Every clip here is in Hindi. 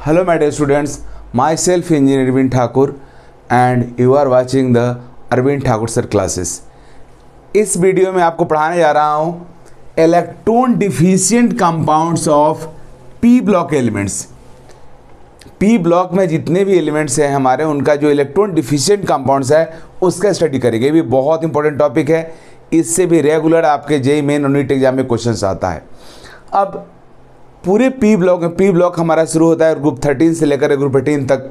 Hello my dear students, myself Engineer Arvind Thakur and you are watching the Arvind Thakur sir classes। इस वीडियो में आपको पढ़ाने जा रहा हूँ electron deficient compounds of P block elements. P block में जितने भी एलिमेंट्स हैं हमारे, उनका जो इलेक्ट्रॉन डिफिशिएंट कंपाउंड्स है उसका स्टडी करेंगे। ये भी बहुत इंपॉर्टेंट टॉपिक है, इससे भी रेगुलर आपके जेईई मेन और नीट एग्जाम में क्वेश्चन आता है। अब पूरे पी ब्लॉक में, पी ब्लॉक हमारा शुरू होता है ग्रुप 13 से लेकर ग्रुप 18 तक।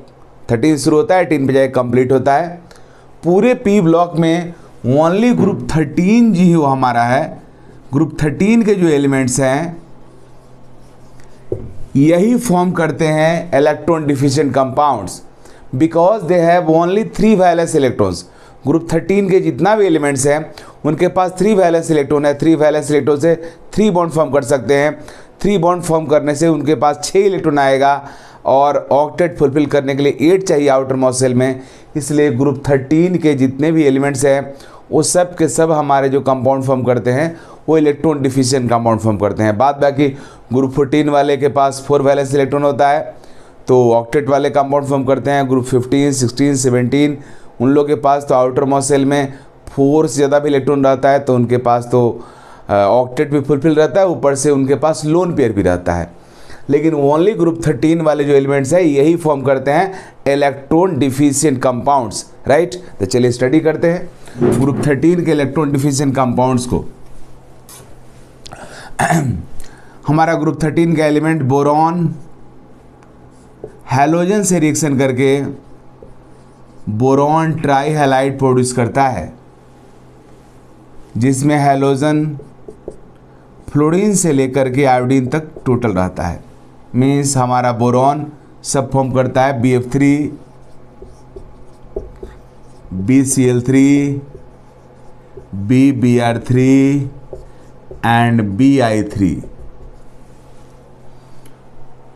13 शुरू होता है, 18 पे जाके कंप्लीट होता है। पूरे पी ब्लॉक में ओनली ग्रुप 13 जी वो हमारा है। ग्रुप 13 के जो एलिमेंट्स हैं यही फॉर्म करते हैं electron deficient compounds, because they have only 3 valence electrons. Group 13 के जितना भी एलिमेंट्स हैं उनके पास 3 वैलेंस इलेक्ट्रॉन है। 3 वैलेंस इलेक्ट्रॉन से 3 बॉन्ड फॉर्म कर सकते हैं। 3 बॉन्ड फॉर्म करने से उनके पास 6 इलेक्ट्रॉन आएगा और ऑक्टेट फुलफिल करने के लिए 8 चाहिए आउटर मोस्ट शेल में। इसलिए ग्रुप 13 के जितने भी एलिमेंट्स हैं वो सब के सब हमारे जो कंपाउंड फॉर्म करते हैं वो इलेक्ट्रॉन डिफिशिएंट कंपाउंड फॉर्म करते हैं। बाद बाकी ग्रुप 14 वाले के पास 4 वैलेंस इलेक्ट्रॉन होता है तो ऑक्टेट वाले कंपाउंड फॉर्म करते हैं। ग्रुप 15, 16, 17 उन लोगों के पास तो आउटर मोस्ट शेल में 4 से ज़्यादा भी इलेक्ट्रॉन रहता है तो उनके पास तो ऑक्टेट भी फुलफिल रहता है, ऊपर से उनके पास लोन पेयर भी रहता है। लेकिन ओनली ग्रुप 13 वाले जो एलिमेंट्स हैं यही फॉर्म करते हैं इलेक्ट्रॉन डिफिशिएंट कंपाउंड्स, राइट। तो चलिए स्टडी करते हैं ग्रुप 13 के इलेक्ट्रॉन डिफिशिएंट कंपाउंड्स को। हमारा ग्रुप 13 का एलिमेंट बोरॉन हैलोजन से रिएक्शन करके बोरॉन ट्राई हैलाइड प्रोड्यूस करता है, जिसमें हैलोजन फ्लोरीन से लेकर के आयोडीन तक टोटल रहता है। मीन्स हमारा बोरॉन सब फॉर्म करता है BF3, BCl3, BBr3 and BI3।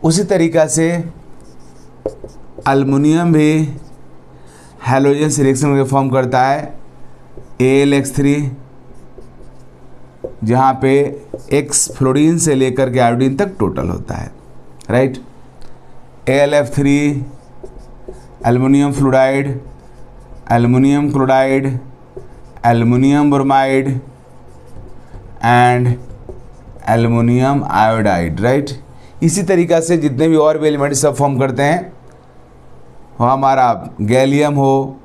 उसी तरीक़ा से अल्युमिनियम भी हैलोजन से रिएक्शन करके फॉर्म करता है AlX3, जहाँ पे X फ्लोरीन से लेकर के आयोडीन तक टोटल होता है, right. AlF3 aluminium fluoride, aluminium chloride, aluminium bromide and aluminium iodide, right. इसी तरीक़ा से जितने भी और भी एलिमेंट्स सब फॉर्म करते हैं, वो हमारा गैलियम हो,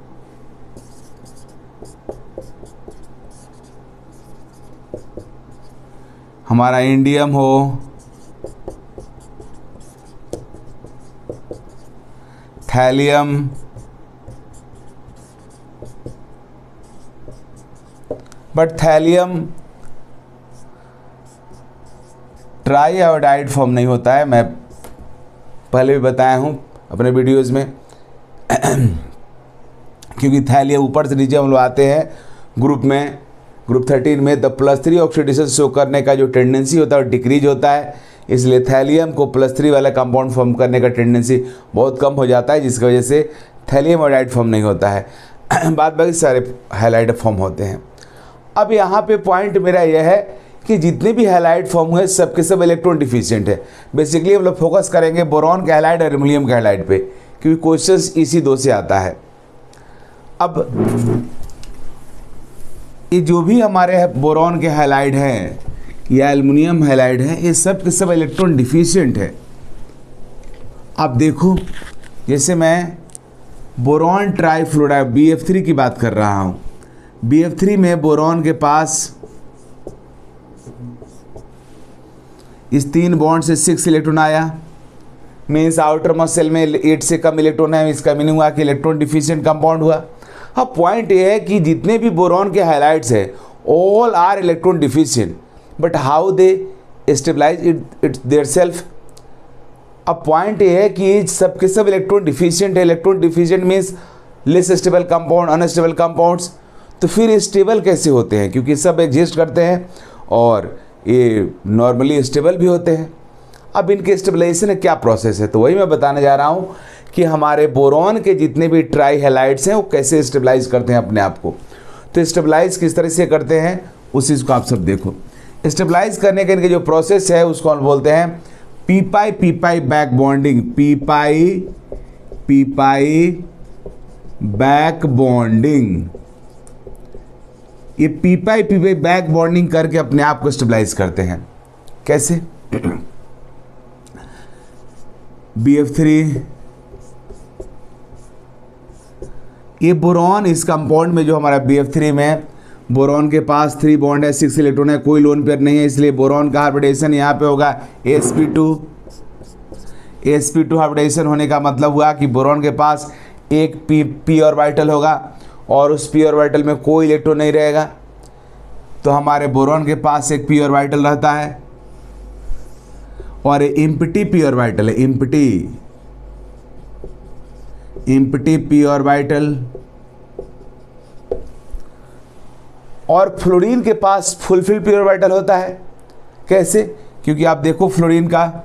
हमारा इंडियम हो, thallium, but thallium try iodide form नहीं होता है। मैं पहले भी बताया हूँ अपने वीडियोज़ में क्योंकि थैलियम ऊपर से नीचे हम लोग आते हैं ग्रुप में, ग्रुप 13 में द +3 ऑक्सीडेशन शो करने का जो टेंडेंसी होता है वो डिक्रीज होता है। इसलिए थैलियम को +3 वाला कंपाउंड फॉर्म करने का टेंडेंसी बहुत कम हो जाता है, जिसकी वजह से थैलियम आयोडाइड फॉर्म नहीं होता है। बाद बाकी सारे हैलाइड फॉर्म होते हैं। अब यहाँ पे पॉइंट मेरा यह है कि जितने भी हैलाइड फॉर्म हुए सब के सब इलेक्ट्रॉन डिफिशिएंट है। बेसिकली हम लोग फोकस करेंगे बोरॉन के हैलाइड और एल्युमिनियम के हैलाइड पे, क्योंकि क्वेश्चंस इसी 2 से आता है। अब ये जो भी हमारे बोरॉन के हैलाइड हैं या एल्युमिनियम हैलाइड है, ये सब के सब इलेक्ट्रॉन डिफिशिएंट है। अब देखो, जैसे मैं बोरॉन ट्राईफ्लोराइड BF3 की बात कर रहा हूँ। BF3 में बोरॉन के पास इस 3 बॉन्ड से 6 इलेक्ट्रॉन आया। मीन्स आउटर मोस्ट शेल में 8 से कम इलेक्ट्रॉन है। इसका मीनिंग हुआ कि इलेक्ट्रॉन डिफिशिएंट कंपाउंड हुआ। अब पॉइंट ये है कि जितने भी बोरॉन के हाइलाइट्स है all are electron deficient, but how they stabilise it their self. अब पॉइंट ये है कि सब के सब इलेक्ट्रॉन डिफिशिएंट है। Electron deficient means less stable compound, unstable compounds. तो फिर स्टेबल कैसे होते हैं? क्योंकि सब एग्जिस्ट करते हैं और ये नॉर्मली स्टेबल भी होते हैं। अब इनके स्टेबलाइजेशन का क्या प्रोसेस है, तो वही मैं बताने जा रहा हूँ कि हमारे बोरॉन के जितने भी ट्राई हैलाइड्स हैं वो कैसे स्टेबलाइज करते हैं अपने आप को। तो स्टेबलाइज किस तरह से करते हैं उस चीज़ को आप सब देखो। स्टेबलाइज करने के इनके जो प्रोसेस है उसको हम बोलते हैं पी पाई बैक बॉन्डिंग, पी पाई बैक बॉन्डिंग, ये पी पाई बैक बॉन्डिंग करके अपने आप को स्टेबलाइज करते हैं। कैसे? BF3, ये बोरॉन, इस कंपाउंड में जो हमारा BF3 में बोरॉन के पास 3 बॉन्ड है, 6 इलेक्ट्रॉन है, कोई लोन पेयर नहीं है, इसलिए बोरॉन का हाइब्रिडेशन यहाँ पे होगा sp2 हाइब्रिडेशन होने का मतलब हुआ कि बोरॉन के पास एक p ऑर्बिटल होगा और उस p ऑर्बिटल में कोई इलेक्ट्रॉन नहीं रहेगा, तो हमारे बोरॉन के पास एक p ऑर्बिटल रहता है और एम्प्टी p ऑर्बिटल है, एम्प्टी p ऑर्बिटल। और फ्लोरीन के पास फुलफिल p ऑर्बिटल होता है। कैसे? क्योंकि आप देखो फ्लोरीन का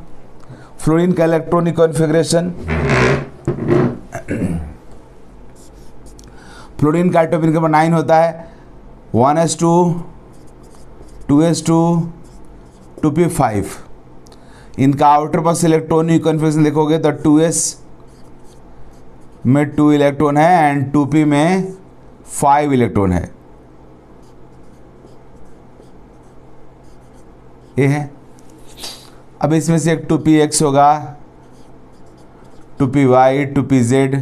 इलेक्ट्रॉनिक कॉन्फ़िगरेशन, फ्लोरीन का एटॉमिक नंबर 9 होता है, 1s2 2s2 2p5। इनका आउटर बस इलेक्ट्रॉनिक कॉन्फ़िगरेशन देखोगे तो 2s में 2 इलेक्ट्रॉन है एंड 2p में 5 इलेक्ट्रॉन है, ये है। अब इसमें से एक 2px होगा, 2py, 2pz।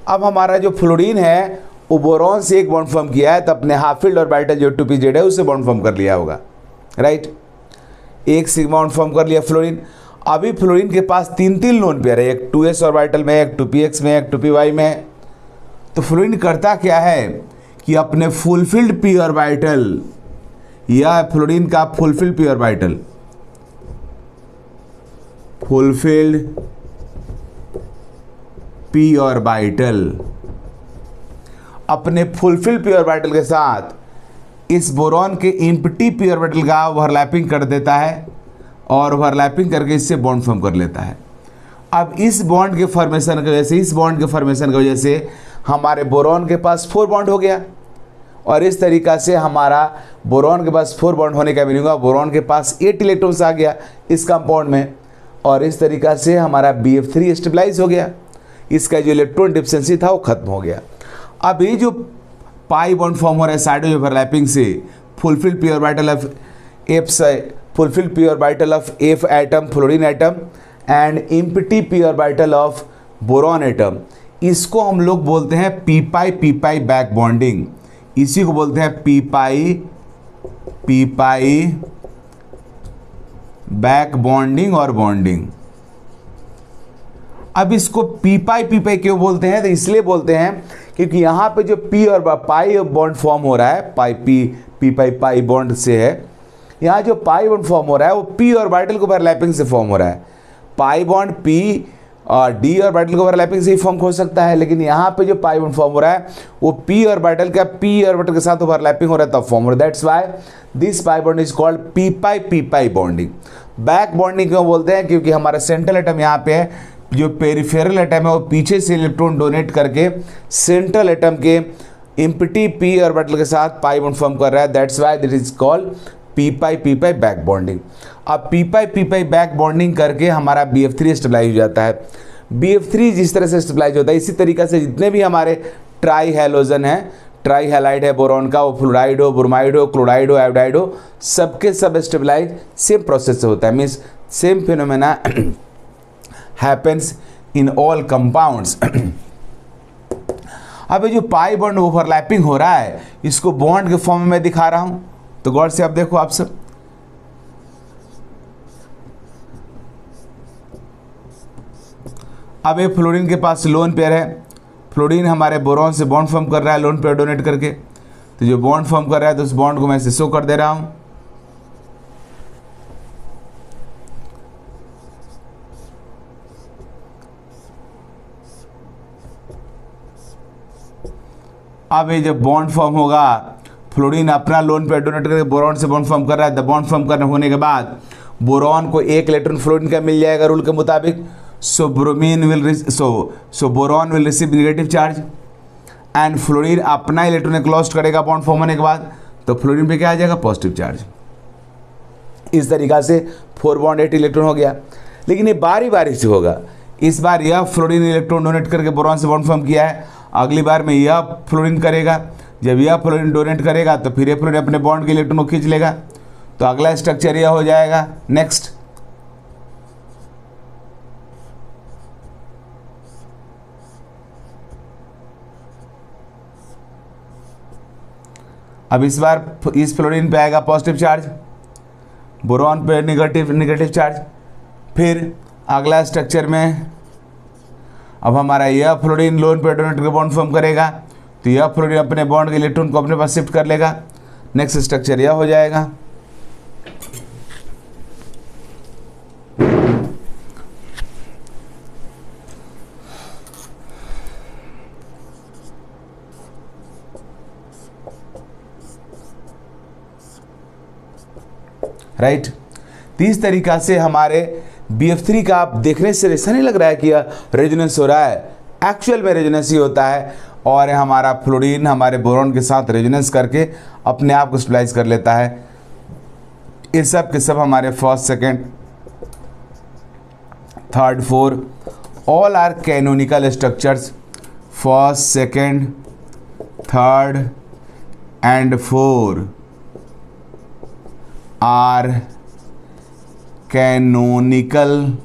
अब हमारा जो फ्लोरीन है वो बोरॉन से एक बॉन्ड फॉर्म किया है, तो अपने हाफ फील्ड ऑर्बिटल जो 2pz है उससे बॉन्ड फॉर्म कर लिया होगा, राइट। एक सिग्मा बॉन्ड फॉर्म कर लिया फ्लोरीन। अभी फ्लोरीन के पास 3 लोन पेयर है, एक 2s ऑर्बिटल में, एक 2px में, एक 2py में। तो फ्लोरीन करता क्या है कि अपने फुलफिल्ड p ऑर्बिटल, या फ्लोरीन का फुलफिल्ड p ऑर्बिटल, अपने फुलफिल्ड p ऑर्बिटल के साथ इस बोरॉन के एम्प्टी p ऑर्बिटल का ओवरलैपिंग कर देता है और ओवरलैपिंग करके इससे बॉन्ड फॉर्म कर लेता है। अब इस बॉन्ड के फॉर्मेशन की वजह से हमारे बोरॉन के पास 4 बॉन्ड हो गया, और इस तरीक़ा से हमारा बोरॉन के पास 4 बॉन्ड होने का मीनिंग हुआ बोरॉन के पास 8 इलेक्ट्रॉन्स आ गया इस कंपाउंड में, और इस तरीक़ा से हमारा BF3 स्टेबलाइज हो गया, इसका जो इलेक्ट्रॉन डिफिशिएंसी था वो खत्म हो गया। अब ये जो पाई बॉन्ड फॉर्म हो रहा है साइड ओवरलैपिंग से, fulfilled p orbital of F atom, fluorine atom, and empty p orbital of boron atom, इसको हम लोग बोलते हैं p पाई बैक बॉन्डिंग। इसी को बोलते हैं p पाई बैक बॉन्डिंग और बॉन्डिंग। अब इसको p पाई क्यों बोलते हैं? तो इसलिए बोलते हैं क्योंकि यहाँ पे जो p और पाई बॉन्ड फॉर्म हो रहा है, p पाई बॉन्ड से है, यहाँ जो पाई बॉन्ड फॉर्म हो रहा है वो p ऑर्बिटल को ओवरलैपिंग से फॉर्म हो रहा है। पाई बॉन्ड p और d ऑर्बिटल को ओवरलैपिंग से ही फॉर्म हो सकता है, लेकिन यहाँ पे जो पाई बॉन्ड फॉर्म हो रहा है वो p ऑर्बिटल के साथ ओवरलैपिंग हो रहा है तब फॉर्म हो रहा है। That's why this pi bond is called p pi bonding. Back bonding क्यों बोलते हैं? क्योंकि हमारा सेंट्रल एटम यहाँ पे है, जो पेरिफेरल एटम है वो पीछे से इलेक्ट्रॉन डोनेट करके सेंट्रल एटम के एम्प्टी p ऑर्बिटल के साथ पाई बॉन्ड फॉर्म कर रहा है। That's why this is called p pi back bonding. अब p पाई बैक बॉन्डिंग करके हमारा BF3 स्टेबलाइज हो जाता है। BF3 जिस तरह से स्टेबलाइज होता है इसी तरीक़े से जितने भी हमारे ट्राई हैलोजन है, ट्राई हैलाइड है बोरॉन का, वो फ्लोराइड हो, ब्रोमाइड हो, क्लोराइड हो, आयोडाइड हो, सबके सब स्टेबलाइज सेम प्रोसेस से होता है। Means same phenomena happens in all compounds. अब ये जो पाई बॉन्ड ओवरलैपिंग हो रहा है इसको बॉन्ड के फॉर्म में दिखा रहा हूं, तो गौर से आप देखो आप सब। अब ये फ्लोरीन के पास लोन पेयर है, फ्लोरीन हमारे बोरॉन से बॉन्ड फॉर्म कर रहा है लोन पेयर डोनेट करके, तो जो बॉन्ड फॉर्म कर रहा है तो उस बॉन्ड को मैं ऐसे शो कर दे रहा हूं। अब ये जब बॉन्ड फॉर्म होगा, फ्लोरीन अपना लोन पेयर डोनेट करके बोरॉन से बॉन्ड फॉर्म कर रहा है, द बॉन्ड फॉर्म करने होने के बाद बोरॉन को 1 इलेक्ट्रॉन फ्लोरीन का मिल जाएगा रूल के मुताबिक। So boron will receive negative charge and fluorine अपना इलेक्ट्रॉन लॉस्ट करेगा बॉन्ड फॉर्म होने के बाद, तो फ्लोरीन पे क्या आ जाएगा? Positive charge. इस तरीक़ा से 4 बॉन्ड 8 इलेक्ट्रॉन हो गया। लेकिन ये बारी बारी से होगा। इस बार यह फ्लोरीन इलेक्ट्रॉन डोनेट करके बोरॉन से बॉन्ड फॉर्म किया है, अगली बार में यह फ्लोरीन करेगा। जब यह फ्लोरीन डोनेट करेगा तो फिर ये फ्लोरीन अपने बॉन्ड के इलेक्ट्रॉन को खींच लेगा, तो अगला स्ट्रक्चर यह हो जाएगा। नेक्स्ट, अब इस बार इस फ्लोरीन पे आएगा पॉजिटिव चार्ज, बोरॉन पे नेगेटिव चार्ज। फिर अगला स्ट्रक्चर में अब हमारा यह फ्लोरीन लोन पे डोनेट के बॉन्ड फॉर्म करेगा, तो यह फ्लोरीन अपने बॉन्ड के इलेक्ट्रॉन को अपने पास शिफ्ट कर लेगा। नेक्स्ट स्ट्रक्चर यह हो जाएगा। राइट, तो इस तरीका से हमारे BF3 का आप देखने से ऐसा नहीं लग रहा है कि यह रेजोनेंस हो रहा है, एक्चुअल में रेजोनेंस ही होता है। और हमारा फ्लोरीन हमारे बोरॉन के साथ रेजोनेंस करके अपने आप को स्टेबलाइज कर लेता है। ये सब के सब हमारे first, second, third, fourth all are canonical structures. First, second, third and four are canonical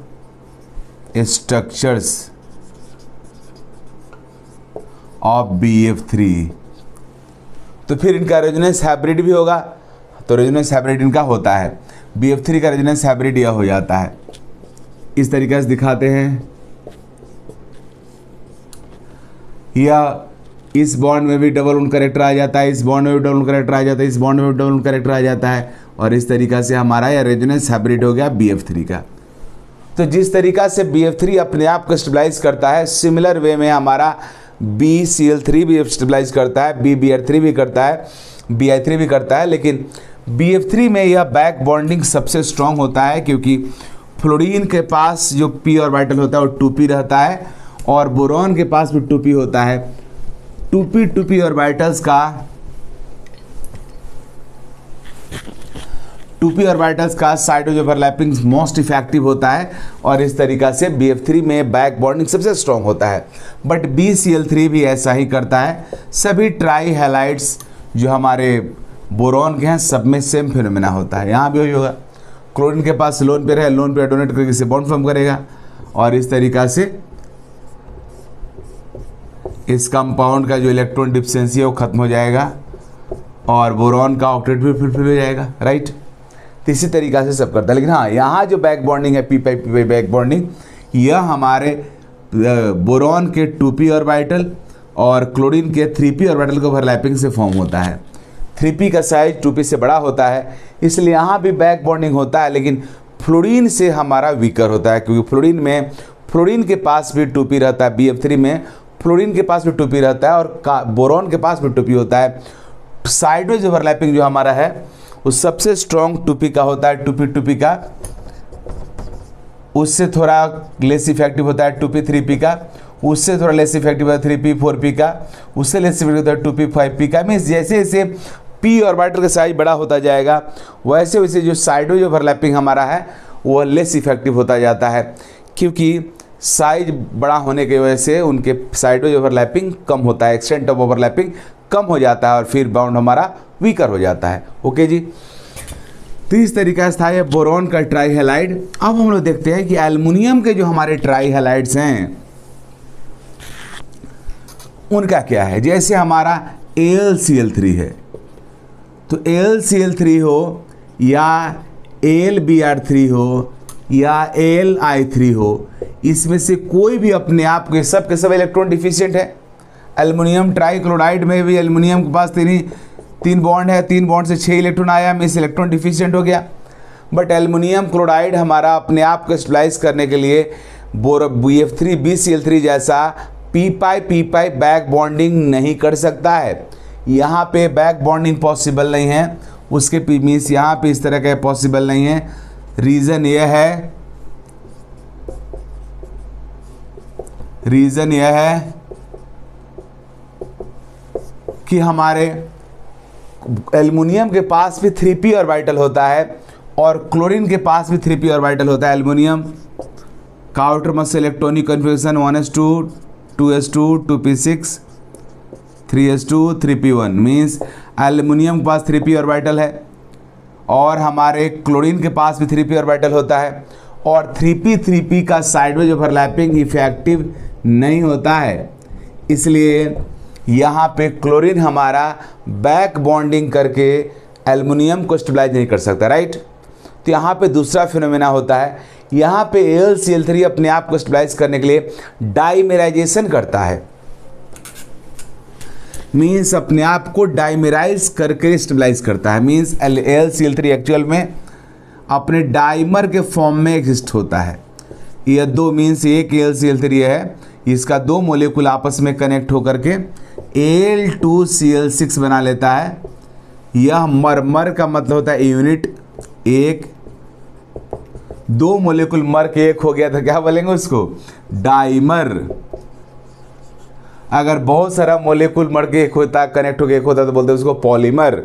structures of BF3। तो फिर इनका रेजोनेंस हाइब्रिड भी होगा, तो रेजोनेंस हाइब्रिड इनका होता है। BF3 का रेजोनेंस हाइब्रिड यह हो जाता है। इस तरीके से दिखाते हैं, या इस बॉन्ड में भी डबल बॉन्ड करेक्टर आ जाता है, इस बॉन्ड में भी डबल बॉन्ड करेक्टर आ जाता है, इस बॉन्ड में भी डबल बॉन्ड करेक्टर आ जाता है, और इस तरीका से हमारा यह रेजोनेंस हाइब्रिड हो गया BF3 का। तो जिस तरीका से BF3 अपने आप को स्टेबलाइज करता है, सिमिलर वे में हमारा BCl3 भी स्टेबलाइज करता है, BBr3 भी करता है, Bi3 भी करता है। लेकिन BF3 में यह बैक बॉन्डिंग सबसे स्ट्रांग होता है, क्योंकि फ्लोरीन के पास जो p ऑर्बिटल होता है वो 2p रहता है, और बोरॉन के पास भी 2p होता है। 2p ऑर्बिटल्स का 2p ऑर्बिटल्स का साइड ओवरलैपिंग मोस्ट इफेक्टिव होता है, और इस तरीका से BF3 में बैक बॉन्डिंग सबसे स्ट्रॉन्ग होता है। बट BCl3 भी ऐसा ही करता है। सभी ट्राई हैलाइड्स जो हमारे बोरॉन के हैं सब में सेम फिनोमेना होता है। यहाँ भी वही होगा, क्लोरीन के पास लोन पे रहे, लोन पे डोनेट करके इसे बॉन्ड फॉर्म करेगा, और इस तरीका से इस कंपाउंड का जो इलेक्ट्रॉन डिफिशिएंसी है वो खत्म हो जाएगा, और बोरॉन का ऑक्टेट भी फुलफिल हो जाएगा। राइट, तो इसी तरीका से सब करता है। लेकिन हाँ, यहाँ जो बैक बॉन्डिंग है p-pi बैक बॉन्डिंग, यह हमारे बोरॉन के 2p ऑर्बिटल और क्लोरीन के 3p ऑर्बिटल के ओवरलैपिंग से फॉर्म होता है। 3p का साइज 2p से बड़ा होता है, इसलिए यहाँ भी बैक बॉन्डिंग होता है, लेकिन फ्लोरीन से हमारा वीकर होता है, क्योंकि फ्लोरीन के पास भी 2p रहता है। BF3 में फ्लोरीन के पास भी 2p रहता है, और बोरॉन के पास भी 2p होता है। साइडवेज ओवरलैपिंग जो हमारा है वो सबसे स्ट्रॉन्ग 2p का होता है। 2p का उससे थोड़ा लेस इफेक्टिव होता है 2p 3p का, उससे थोड़ा लेस इफेक्टिव होता है 3p 4p का, उससे लेस इफेक्टिव होता है 2p 5p का। मीन्स जैसे जैसे p ऑर्बिटल का साइज बड़ा होता जाएगा, वैसे वैसे जो साइडवेज ओवरलैपिंग हमारा है वो लेस इफेक्टिव होता जाता है, क्योंकि साइज बड़ा होने की वजह से उनके साइडवेज ओवरलैपिंग कम होता है, एक्सटेंट ऑफ ओवरलैपिंग कम हो जाता है, और फिर बाउंड हमारा वीकर हो जाता है। ओके जी, तो इस तरीका से था ये बोरॉन का ट्राई हैलाइड। अब हम लोग देखते हैं कि एल्युमिनियम के जो हमारे ट्राई हैलाइड्स हैं उनका क्या है। जैसे हमारा AlCl3 है, तो AlCl3 हो या AlBr3 हो या Li3 हो, इसमें से कोई भी अपने आप के सब इलेक्ट्रॉन डिफिशिएंट है। एल्युमिनियम ट्राइक्लोराइड में भी एल्युमिनियम के पास तीन बॉन्ड है, 3 बॉन्ड से 6 इलेक्ट्रॉन आया, में से इलेक्ट्रॉन डिफिशिएंट हो गया। बट एल्युमिनियम क्लोराइड हमारा अपने आप को स्टेबलाइज करने के लिए BF3 BCl3 जैसा p-pi बैक बॉन्डिंग नहीं कर सकता है। यहाँ पे बैक बॉन्डिंग पॉसिबल नहीं है, उसके मीन्स यहाँ पे इस तरह का पॉसिबल नहीं है। रीज़न यह है कि हमारे एल्युमिनियम के पास भी 3p ऑर्बिटल होता है, और क्लोरीन के पास भी 3p ऑर्बिटल होता है। एल्युमिनियम का outer most electronic configuration 1s2 2s2 2p6 3s2 3p1 means aluminium के पास 3p ऑर्बिटल है और हमारे क्लोरीन के पास भी 3p ऑर्बिटल होता है और 3p का साइडवेज ओवरलैपिंग इफेक्टिव नहीं होता है, इसलिए यहाँ पे क्लोरीन हमारा बैक बॉन्डिंग करके एल्युमिनियम को स्टेबलाइज नहीं कर सकता, राइट। तो यहाँ पे दूसरा फिनोमेना होता है, यहाँ पे AlCl3 अपने आप को स्टेबलाइज करने के लिए डाइमेराइजेशन करता है, मीन्स अपने आप को डाइमेराइज करके स्टेबलाइज करता है। मीन्स AlCl3 एक्चुअल में अपने डाइमर के फॉर्म में एग्जिस्ट होता है। यह दो मीन्स एक AlCl3 है, इसका दो मोलिकुल आपस में कनेक्ट होकर के Al2Cl6 बना लेता है। यह मर का मतलब होता है यूनिट एक, दो मोलिकुल मर के एक हो गया तो क्या बोलेंगे उसको, डाइमर। अगर बहुत सारा मोलिकुल मर के एक होता, कनेक्ट होकर एक होता तो बोलते हैं उसको पॉलीमर।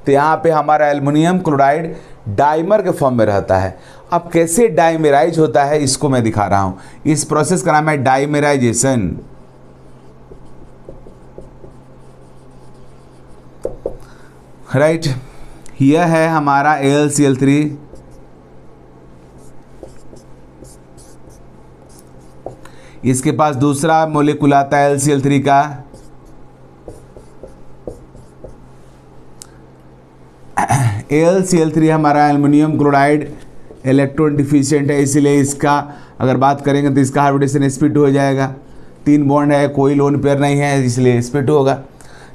तो यहाँ पे हमारा एल्युमिनियम क्लोराइड डाइमर के फॉर्म में रहता है। अब कैसे डाइमेराइज होता है इसको मैं दिखा रहा हूँ। इस प्रोसेस का नाम है डाइमेराइजेशन। राइट, यह है हमारा AlCl3। इसके पास दूसरा मोलिकुल आता है AlCl3 का, AlCl3 हमारा एल्युमिनियम क्लोराइड इलेक्ट्रॉन डिफिशिएंट है, इसीलिए इसका अगर बात करेंगे तो इसका हाइब्रिडेशन sp2 हो जाएगा। 3 बॉन्ड है, कोई लोन पेयर नहीं है, इसलिए sp2 होगा।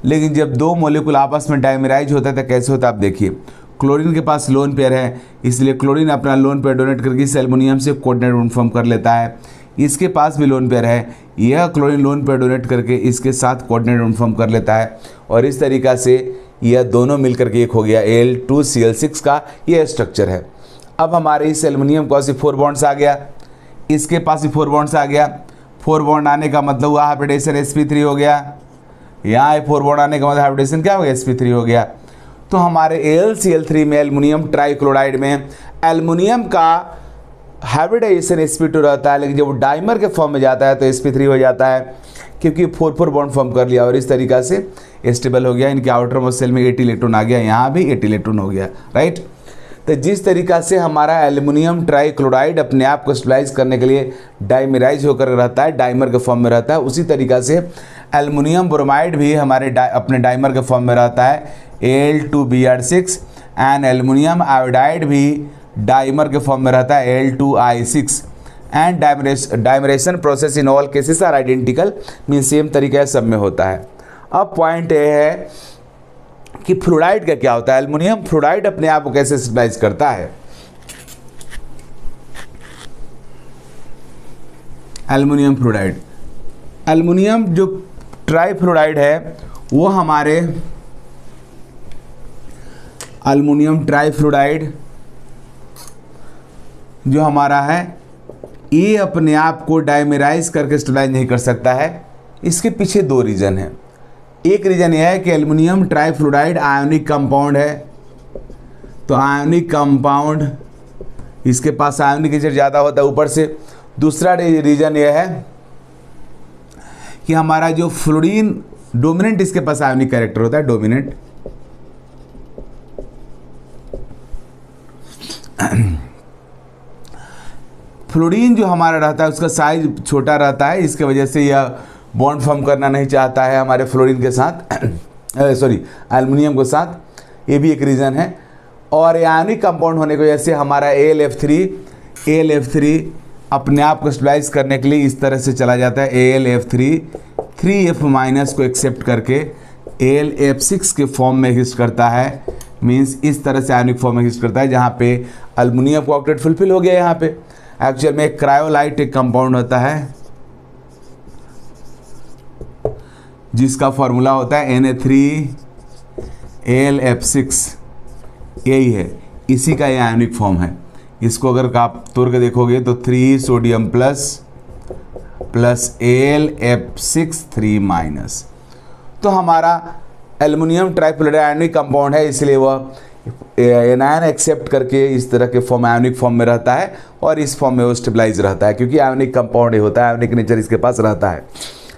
लेकिन जब दो मोलिकुल आपस में डाइमेराइज होता है तो कैसे होता है आप देखिए। क्लोरीन के पास लोन पेयर है, इसलिए क्लोरीन अपना लोन पेयर डोनेट करके इस एल्युमिनियम से कोऑर्डिनेट बॉन्ड फॉर्म कर लेता है। इसके पास भी लोन पेयर है, यह क्लोरीन लोन पेयर डोनेट करके इसके साथ कोऑर्डिनेट बॉन्ड फॉर्म कर लेता है और इस तरीक़ा से यह दोनों मिलकर के एक हो गया Al2Cl6 का यह स्ट्रक्चर है। अब हमारे इस एल्युमिनियम के पास 4 बॉन्ड्स आ गया, इसके पास भी 4 बॉन्ड्स आ गया। 4 बॉन्ड आने का मतलब हुआ हाइब्रिडेशन sp3 हो गया। यहाँ 4 बॉन्ड आने का मतलब हाइब्रिडेशन क्या हो गया, sp3 हो गया। तो हमारे AlCl3 में एल्युमिनियम ट्राइक्लोराइड में एल्युमिनियम का हाइब्रिडाइजेशन sp2 रहता है, लेकिन जब वो डाइमर के फॉर्म में जाता है तो sp3 हो जाता है, क्योंकि 4 बॉन्ड फॉर्म कर लिया और इस तरीक़ा से स्टेबल हो गया। इनके आउटर मोस्ट सेल में 80 इलेक्ट्रॉन आ गया, यहाँ भी 80 इलेक्ट्रॉन हो गया, राइट। तो जिस तरीक़ा से हमारा एल्युमिनियम ट्राइक्लोराइड अपने आप को स्टेबलाइज करने के लिए डाइमेराइज होकर रहता है, डाइमर के फॉर्म में रहता है, उसी तरीक़ा से एल्युमिनियम ब्रोमाइड भी हमारे अपने डाइमर के फॉर्म में रहता है Al2Br6 एंड एल्युमिनियम आयोडाइड भी डाइमर के फॉर्म में रहता है Al2I6 and dimerisation process in all cases are identical, mean same तरीका सब में होता है। अब पॉइंट ये है कि फ्लोराइड का क्या होता है, एल्युमिनियम फ्लोराइड अपने आप को कैसे स्टेबलाइज करता है। एल्युमिनियम फ्लोराइड, एल्युमिनियम जो ट्राइफ्लोराइड है वो हमारे एल्युमिनियम ट्राइफ्लोराइड जो हमारा है ये अपने आप को डाइमेराइज करके स्टेबलाइज नहीं कर सकता है। इसके पीछे 2 रीज़न है। एक रीज़न यह है कि एल्युमिनियम ट्राइफ्लोराइड आयोनिक कंपाउंड है, तो आयोनिक कंपाउंड इसके पास आयोनिक नेचर ज़्यादा होता है ऊपर से। दूसरा रीज़न यह है कि हमारा जो फ्लोरीन डोमिनेंट, इसके पास आयोनिक कैरेक्टर होता है, डोमिनेंट। फ्लोरीन जो हमारा रहता है उसका साइज छोटा रहता है, इसके वजह से यह बॉन्ड फॉर्म करना नहीं चाहता है हमारे फ्लोरीन के साथ सॉरी एल्युमिनियम के साथ, ये भी एक रीज़न है। और आयनिक कंपाउंड होने की वजह से हमारा AlF3 अपने आप को स्टेबलाइज करने के लिए इस तरह से चला जाता है। AlF3 3F माइनस को एक्सेप्ट करके AlF6 के फॉर्म में एग्जिस्ट करता है, मीन्स इस तरह से आयनिक फॉर्म में एग्जिस्ट करता है, जहाँ पे एल्युमिनियम का ऑक्टेट फुलफिल हो गया। यहाँ पे एक्चुअल में एक क्रायोलाइट एक कंपाउंड होता है जिसका फॉर्मूला होता है Na3AlF6, यही है, इसी का ये आयनिक फॉर्म है। इसको अगर आप तोड़ के देखोगे तो 3 सोडियम प्लस AlF6 3 माइनस। तो हमारा एल्युमिनियम ट्राइफ्लोराइड आयनिक कंपाउंड है, इसलिए वह एनायन एक्सेप्ट करके इस तरह के फॉर्म आयोनिक फॉर्म में रहता है और इस फॉर्म में वो स्टेबलाइज रहता है, क्योंकि आयोनिक कंपाउंड होता है, आयोनिक नेचर इसके पास रहता है,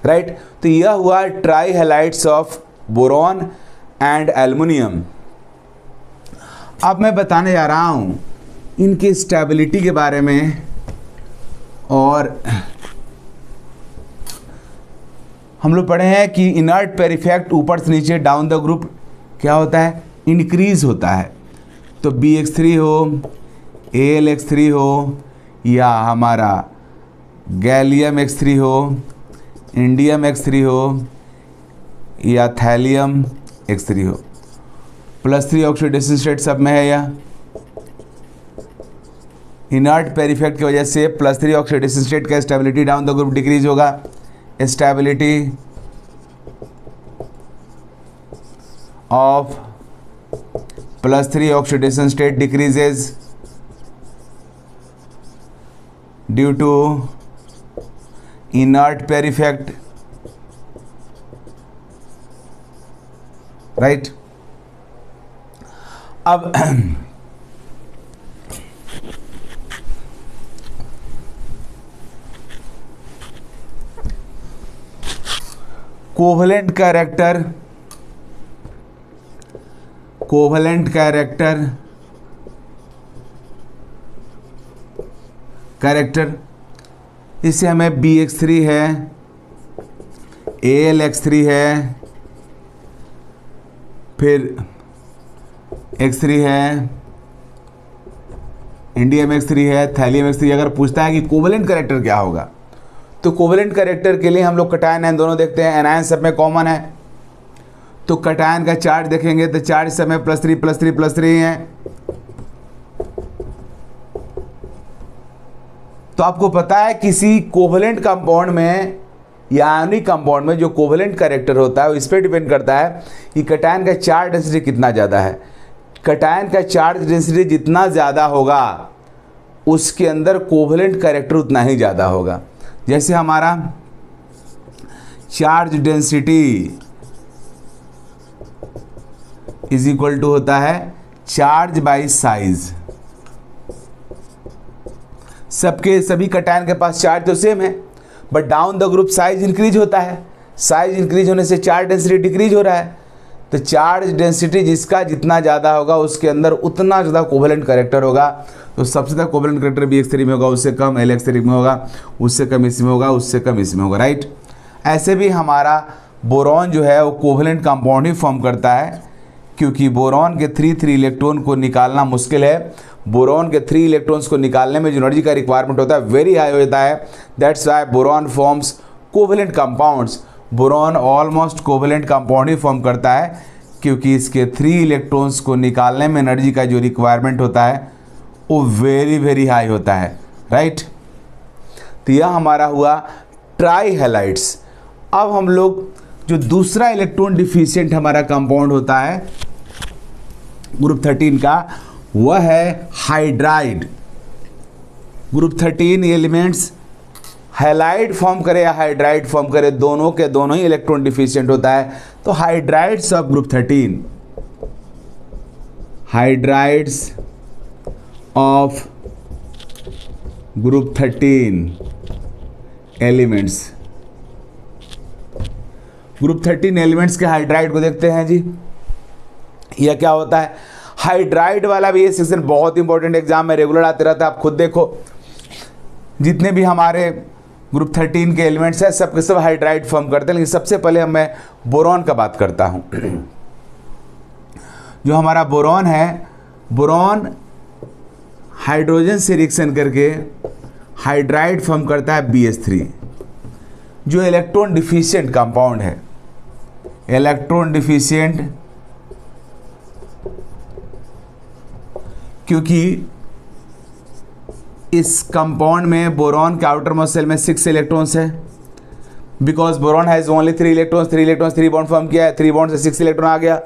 राइट। तो यह हुआ try halides of boron and aluminium. अब मैं बताने जा रहा हूँ इनकी स्टेबिलिटी के बारे में, और हम लोग पढ़े हैं कि इनर्ट पेयर इफेक्ट ऊपर से नीचे डाउन द ग्रुप क्या होता है, इंक्रीज होता है। तो BX3 हो, AlX3 हो, या हमारा गैलियम X3 हो, इंडियम X3 हो, या थैलियम X3 हो, +3 ऑक्सीडेशन स्टेट सब में है। या इनर्ट पेयर इफेक्ट की वजह से +3 ऑक्सीडेशन स्टेट का stability down the group decrease होगा। Stability of +3 oxidation state decreases due to inert pair effect, right? अब कोवलेंट कैरेक्टर इससे हमें BX3 है, AlX3 है, फिर X3 है, इंडियम X3 है, थैलियम X3। अगर पूछता है कि कोवलेंट कैरेक्टर क्या होगा, तो कोवलेंट कैरेक्टर के लिए हम लोग कटायन एनायन दोनों देखते हैं। एनायन सब में कॉमन है, तो कटायन का चार्ज देखेंगे तो चार्ज सब में +3 है। तो आपको पता है किसी कोवलेंट कंपाउंड में या आयनिक कंपाउंड में जो कोवलेंट कैरेक्टर होता है वो इस पर डिपेंड करता है कि कटायन का चार्ज डेंसिटी कितना ज़्यादा है। कटायन का चार्ज डेंसिटी जितना ज़्यादा होगा उसके अंदर कोवलेंट कैरेक्टर उतना ही ज़्यादा होगा। जैसे हमारा charge density is equal to होता है चार्ज बाई साइज। सभी कटायन के पास चार्ज तो सेम है, but down the group size increase होता है। साइज इंक्रीज होने से चार्ज डेंसिटी डिक्रीज हो रहा है। तो चार्ज डेंसिटी जिसका जितना ज़्यादा होगा उसके अंदर उतना ज़्यादा कोवलेंट कैरेक्टर होगा। तो सबसे ज़्यादा कोवलेंट कैरेक्टर BX3 में होगा, उससे कम LX3 में होगा, उससे कम इसमें होगा, उससे कम इसमें होगा, राइट। ऐसे भी हमारा बोरॉन जो है वो कोवलेंट कंपाउंड ही फॉर्म करता है, क्योंकि बोरॉन के 3 इलेक्ट्रॉन को निकालना मुश्किल है। बोरॉन के 3 इलेक्ट्रॉन्स को निकालने में जो एनर्जी का रिक्वायरमेंट होता है वेरी हाई होता है। That's why boron forms covalent compounds. Boron almost covalent compound he form करता है, क्योंकि इसके 3 इलेक्ट्रॉन्स को निकालने में एनर्जी का जो रिक्वायरमेंट होता है वो वेरी हाई होता है, राइट। तो यह हमारा हुआ ट्राई हैलाइड्स। अब हम लोग जो दूसरा इलेक्ट्रॉन डिफिशिएंट हमारा कंपाउंड होता है ग्रुप 13 का, वह है hydride. Group 13 elements halide form करे या हाइड्राइड फॉर्म करे, दोनों के दोनों ही इलेक्ट्रॉन डिफिशिएंट होता है। तो hydrides of group 13, hydrides of group 13 elements, group 13 elements के हाइड्राइड को देखते हैं जी। यह क्या होता है? हाइड्राइड वाला भी ये सेक्शन बहुत इंपॉर्टेंट एग्जाम में रेगुलर आते रहता है। आप खुद देखो जितने भी हमारे ग्रुप 13 के एलिमेंट्स हैं सब के सब हाइड्राइड फॉर्म करते हैं। लेकिन सबसे पहले मैं बोरॉन का बात करता हूँ। जो हमारा बोरॉन है, बोरॉन हाइड्रोजन से रिएक्शन करके हाइड्राइड फॉर्म करता है BH3, जो इलेक्ट्रॉन डिफिशिएंट कंपाउंड है। इलेक्ट्रॉन डिफिशिएंट क्योंकि इस कंपाउंड में बोरॉन के आउटर मोस्ट शेल में 6 इलेक्ट्रॉन्स है। Because boron has only 3 electrons, 3 bond form किया है, 3 बॉन्ड से 6 इलेक्ट्रॉन आ गया।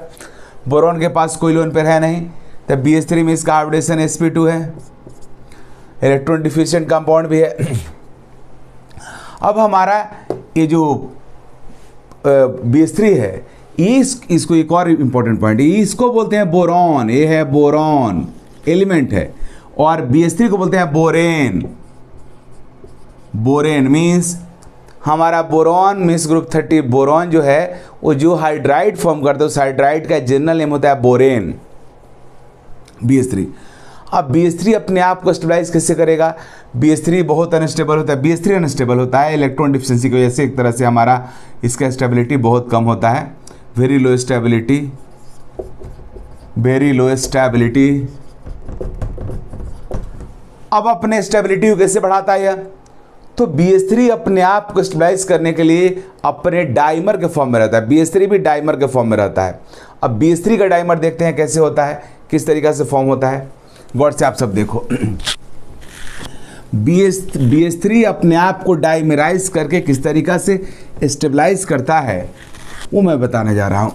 बोरॉन के पास कोई लोन पेयर है नहीं, तब BH3 में इसका हाइब्रिडेशन sp2 है, इलेक्ट्रॉन डिफिशिएंट कंपाउंड भी है। अब हमारा ये जो BH3 है इसको एक और इंपॉर्टेंट पॉइंट, इसको बोलते हैं बोरॉन, ये है बोरॉन एलिमेंट है, और BH3 को बोलते हैं बोरेन। बोरेन मीन्स हमारा बोरॉन मीन्स ग्रुप 30 बोरॉन जो है वो जो हाइड्राइड फॉर्म करता है उस हाइड्राइड का जनरल नेम होता है बोरेन, BH3। अब BH3 अपने आप को स्टेबलाइज कैसे करेगा? BH3 बहुत अनस्टेबल होता है, BH3 अनस्टेबल होता है इलेक्ट्रॉन डिफिशिएंसी की वजह से। एक तरह से हमारा इसका स्टेबिलिटी बहुत कम होता है, very low stability, very low stability. अब अपने स्टेबिलिटी को कैसे बढ़ाता है यह? तो BH3 अपने आप को स्टेबलाइज करने के लिए अपने डाइमर के फॉर्म में रहता है, BH3 भी डाइमर के फॉर्म में रहता है। अब BH3 का डाइमर देखते हैं कैसे होता है, किस तरीक़ा से फॉर्म होता है, गौर से आप सब देखो। BH3 अपने आप को डाइमराइज करके किस तरीक़ा से स्टेबलाइज करता है वो मैं बताने जा रहा हूँ।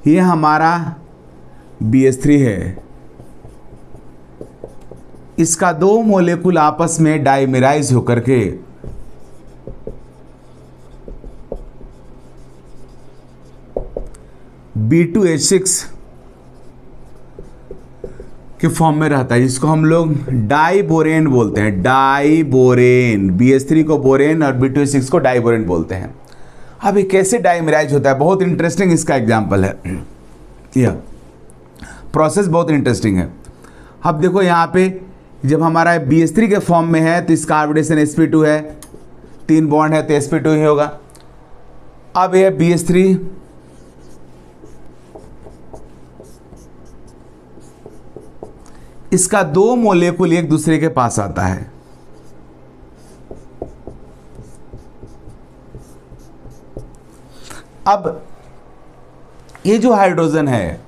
ये हमारा BH3 है, इसका दो मोलेकुल आपस में डाइमराइज होकर के B2H6 के फॉर्म में रहता है, जिसको हम लोग डाइबोरेन बोलते हैं, डाइबोरेन। BH3 को बोरेन और B2H6 को डाइबोरेन बोलते हैं। अब ये कैसे डाइमराइज होता है, बहुत इंटरेस्टिंग इसका एग्जाम्पल है, यह प्रोसेस बहुत इंटरेस्टिंग है। अब देखो यहाँ पे जब हमारा BH3 के फॉर्म में है तो इसका कार्बोनेशन sp2 है, 3 बॉन्ड है तो sp2 ही होगा। अब यह BH3 इसका दो मोलेकुल एक दूसरे के पास आता है, अब ये जो हाइड्रोजन है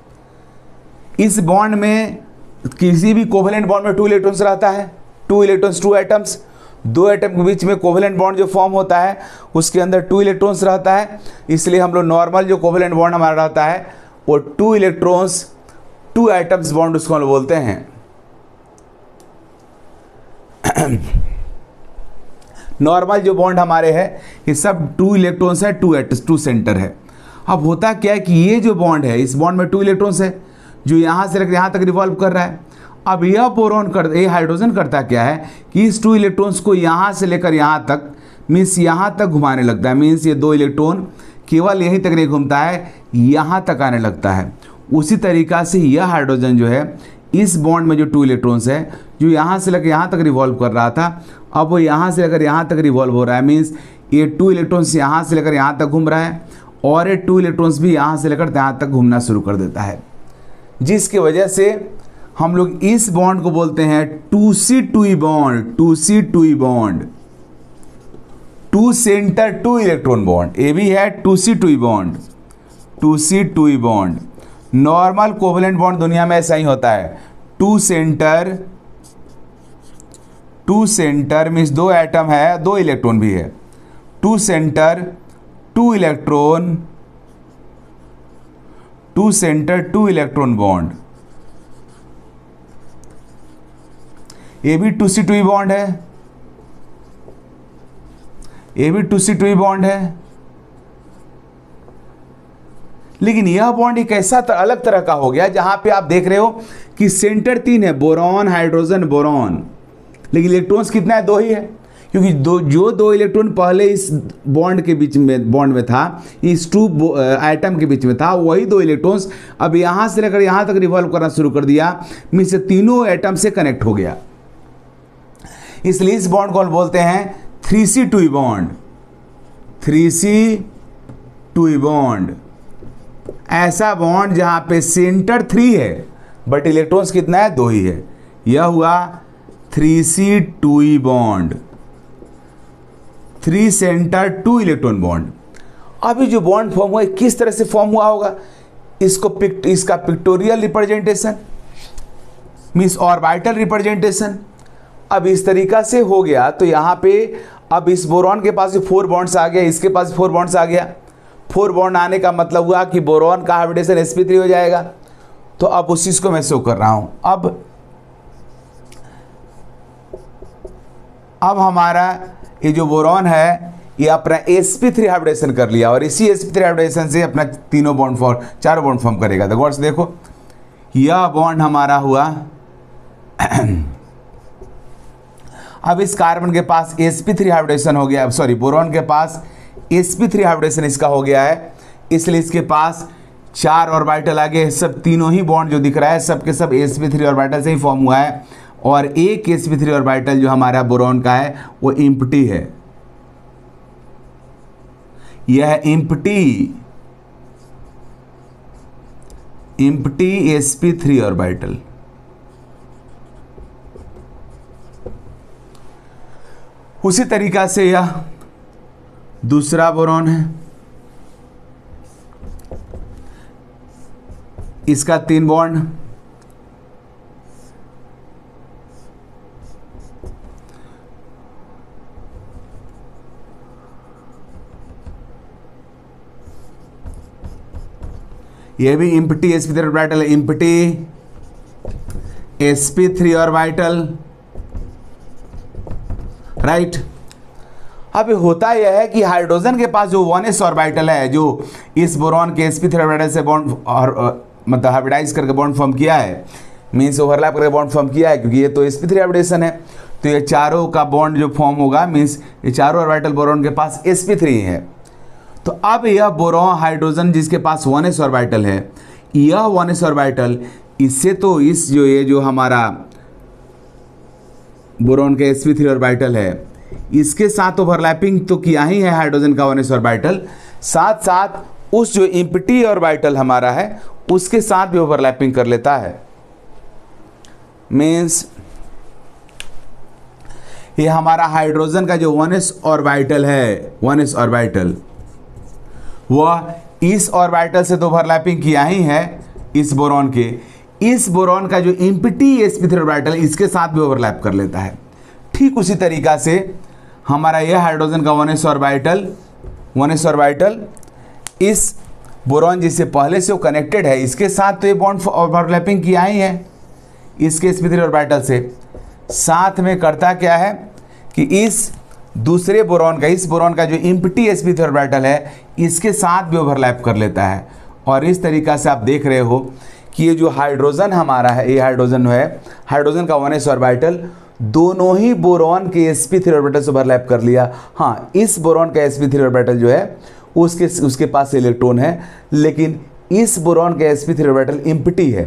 इस बॉन्ड में किसी भी कोवेलेंट बॉन्ड में 2 इलेक्ट्रॉन्स रहता है, 2 इलेक्ट्रॉन्स 2 एटम्स, 2 एटम के बीच में कोवेलेंट बॉन्ड जो फॉर्म होता है उसके अंदर 2 इलेक्ट्रॉन्स रहता है। इसलिए हम लोग नॉर्मल जो कोवेलेंट बॉन्ड हमारा रहता है वो 2 इलेक्ट्रॉन्स 2 एटम्स बॉन्ड उसको हम लोग बोलते हैं। नॉर्मल जो बॉन्ड हमारे है ये सब 2 इलेक्ट्रॉन्स है, 2 एटम्स, 2 सेंटर है। अब होता क्या है कि ये जो बॉन्ड है इस बॉन्ड में 2 इलेक्ट्रॉन्स है जो यहाँ से लेकर यहाँ तक रिवॉल्व कर रहा है। अब यह बोरॉन ये हाइड्रोजन करता क्या है कि इस 2 इलेक्ट्रॉन्स को यहाँ से लेकर यहाँ तक मीन्स यहाँ तक घुमाने लगता है, मीन्स ये 2 इलेक्ट्रॉन केवल यहीं तक नहीं घूमता है, यहाँ तक आने लगता है। उसी तरीक़ा से यह हाइड्रोजन जो है इस बॉन्ड में जो 2 इलेक्ट्रॉन्स है जो यहाँ से लेकर यहाँ तक रिवॉल्व कर रहा था, अब वो यहाँ से लेकर यहाँ तक रिवॉल्व हो रहा है, मीन्स ये 2 इलेक्ट्रॉन्स यहाँ से लेकर यहाँ तक घूम रहा है और ये 2 इलेक्ट्रॉन्स भी यहाँ से लेकर यहाँ तक घूमना शुरू कर देता है, जिसकी वजह से हम लोग इस बॉन्ड को बोलते हैं 2C2E bond, 2C2E bond, 2 centre 2 electron bond. ये भी है 2C2E bond, 2C2E bond. Normal covalent bond दुनिया में ऐसा ही होता है, 2 सेंटर मीन्स 2 एटम है, 2 इलेक्ट्रॉन भी है, 2 centre 2 electron, 2 centre 2 electron bond. ये भी 2C2E बॉन्ड है, ये भी 2C2E बॉन्ड है, लेकिन यह बॉन्ड एक ऐसा अलग तरह का हो गया जहां पे आप देख रहे हो कि सेंटर 3 है, बोरॉन हाइड्रोजन बोरॉन, लेकिन इलेक्ट्रॉन्स कितना है, 2 ही है, क्योंकि जो 2 इलेक्ट्रॉन पहले इस बॉन्ड के बीच में बॉन्ड में था, इस 2 एटम के बीच में था, वही 2 इलेक्ट्रॉन्स अब यहाँ से लेकर यहाँ तक रिवॉल्व करना शुरू कर दिया, मीन्स से तीनों एटम से कनेक्ट हो गया। इसलिए इस बॉन्ड को हम बोलते हैं 3C2E बॉन्ड, 3C2E बॉन्ड। ऐसा बॉन्ड जहाँ पे सेंटर 3 है बट इलेक्ट्रॉन्स कितना है, 2 ही है, यह हुआ 3C2E bond, 3 centre 2 electron bond. अभी जो बॉन्ड फॉर्म हुआ किस तरह से फॉर्म हुआ होगा, इसका pictorial representation means orbital representation अब इस तरीका से हो गया। तो यहाँ पे अब इस बोरॉन के पास 4 बॉन्ड्स आ गया, इसके पास 4 बॉन्ड्स आ गया। 4 बॉन्ड आने का मतलब हुआ कि बोरॉन का हाइब्रिडेशन sp3 हो जाएगा। तो अब उस चीज़ को मैं शो कर रहा हूँ। अब हमारा ये जो बोरॉन है ये अपना sp3 हाइब्रिडेशन कर लिया और इसी sp3 हाइब्रिडेशन से अपना चारों बॉन्ड फॉर्म करेगा। तो गौर से देखो, यह बॉन्ड हमारा हुआ अब इस कार्बन के पास sp3 हाइब्रिडेशन हो गया, सॉरी बोरॉन के पास sp3 हाइब्रिडेशन इसका हो गया है, इसलिए इसके पास 4 ऑर्बिटल आ गए। सब तीनों ही बॉन्ड जो दिख रहा है सब के सब sp3 ऑर्बिटल से ही फॉर्म हुआ है और एक sp3 ऑर्बिटल जो हमारा बोरॉन का है वो एम्प्टी है। यह एम्प्टी sp3 ऑर्बिटल। उसी तरीका से यह दूसरा बोरॉन है, इसका 3 बॉन्ड, ये भी एम्प्टी sp3 ऑर्बिटल है, एम्प्टी sp3 ऑर्बिटल, राइट। अब होता यह है कि हाइड्रोजन के पास जो 1s ऑर्बिटल है जो इस बोरॉन के sp3 ऑर्बिटल से बॉन्ड और मतलब हाइब्रिडाइज करके बॉन्ड फॉर्म किया है, मीन्स ओवरलैप करके बॉन्ड फॉर्म किया है, क्योंकि ये तो sp3 हाइब्रिडेशन है, तो ये चारों का बॉन्ड जो फॉर्म होगा मीन्स ये चारों ऑर्बिटल बोरॉन के पास sp3 है। तो अब यह बोरॉन हाइड्रोजन जिसके पास 1s ऑर्बिटल है, यह 1s ऑर्बिटल इससे तो इस जो ये जो हमारा बोरॉन के sp3 ऑर्बिटल है इसके साथ ओवरलैपिंग तो किया ही है हाइड्रोजन का 1s ऑर्बिटल, साथ साथ उस जो एम्प्टी ऑर्बिटल हमारा है उसके साथ भी ओवरलैपिंग कर लेता है। मीन्स ये हमारा हाइड्रोजन का जो 1s ऑर्बिटल है, 1s ऑर्बिटल वह इस ऑर्बिटल से तो ओवरलैपिंग किया ही है इस बोरॉन के, इस बोरॉन का जो एम्प्टी sp3 ऑर्बिटल इसके साथ भी ओवरलैप कर लेता है। ठीक उसी तरीका से हमारा यह हाइड्रोजन का 1s ऑर्बिटल इस बोरॉन जिससे पहले से वो कनेक्टेड है इसके साथ तो ये बॉन्ड ओवरलैपिंग किया ही है इसके sp3 ऑर्बिटल से, साथ में करता क्या है कि इस दूसरे बोरॉन का, इस बोरॉन का जो एम्प्टी sp3 ऑर्बिटल है इसके साथ भी ओवरलैप कर लेता है। और इस तरीका से आप देख रहे हो कि ये जो हाइड्रोजन हमारा है, ये हाइड्रोजन है, हाइड्रोजन का 1s ऑर्बिटल दोनों ही बोरॉन के sp3 ऑर्बिटल से ओवरलैप कर लिया। हाँ, इस बोरॉन का sp3 ऑर्बिटल जो है उसके पास इलेक्ट्रॉन है, लेकिन इस बोरॉन का sp3 ऑर्बिटल एम्प्टी है,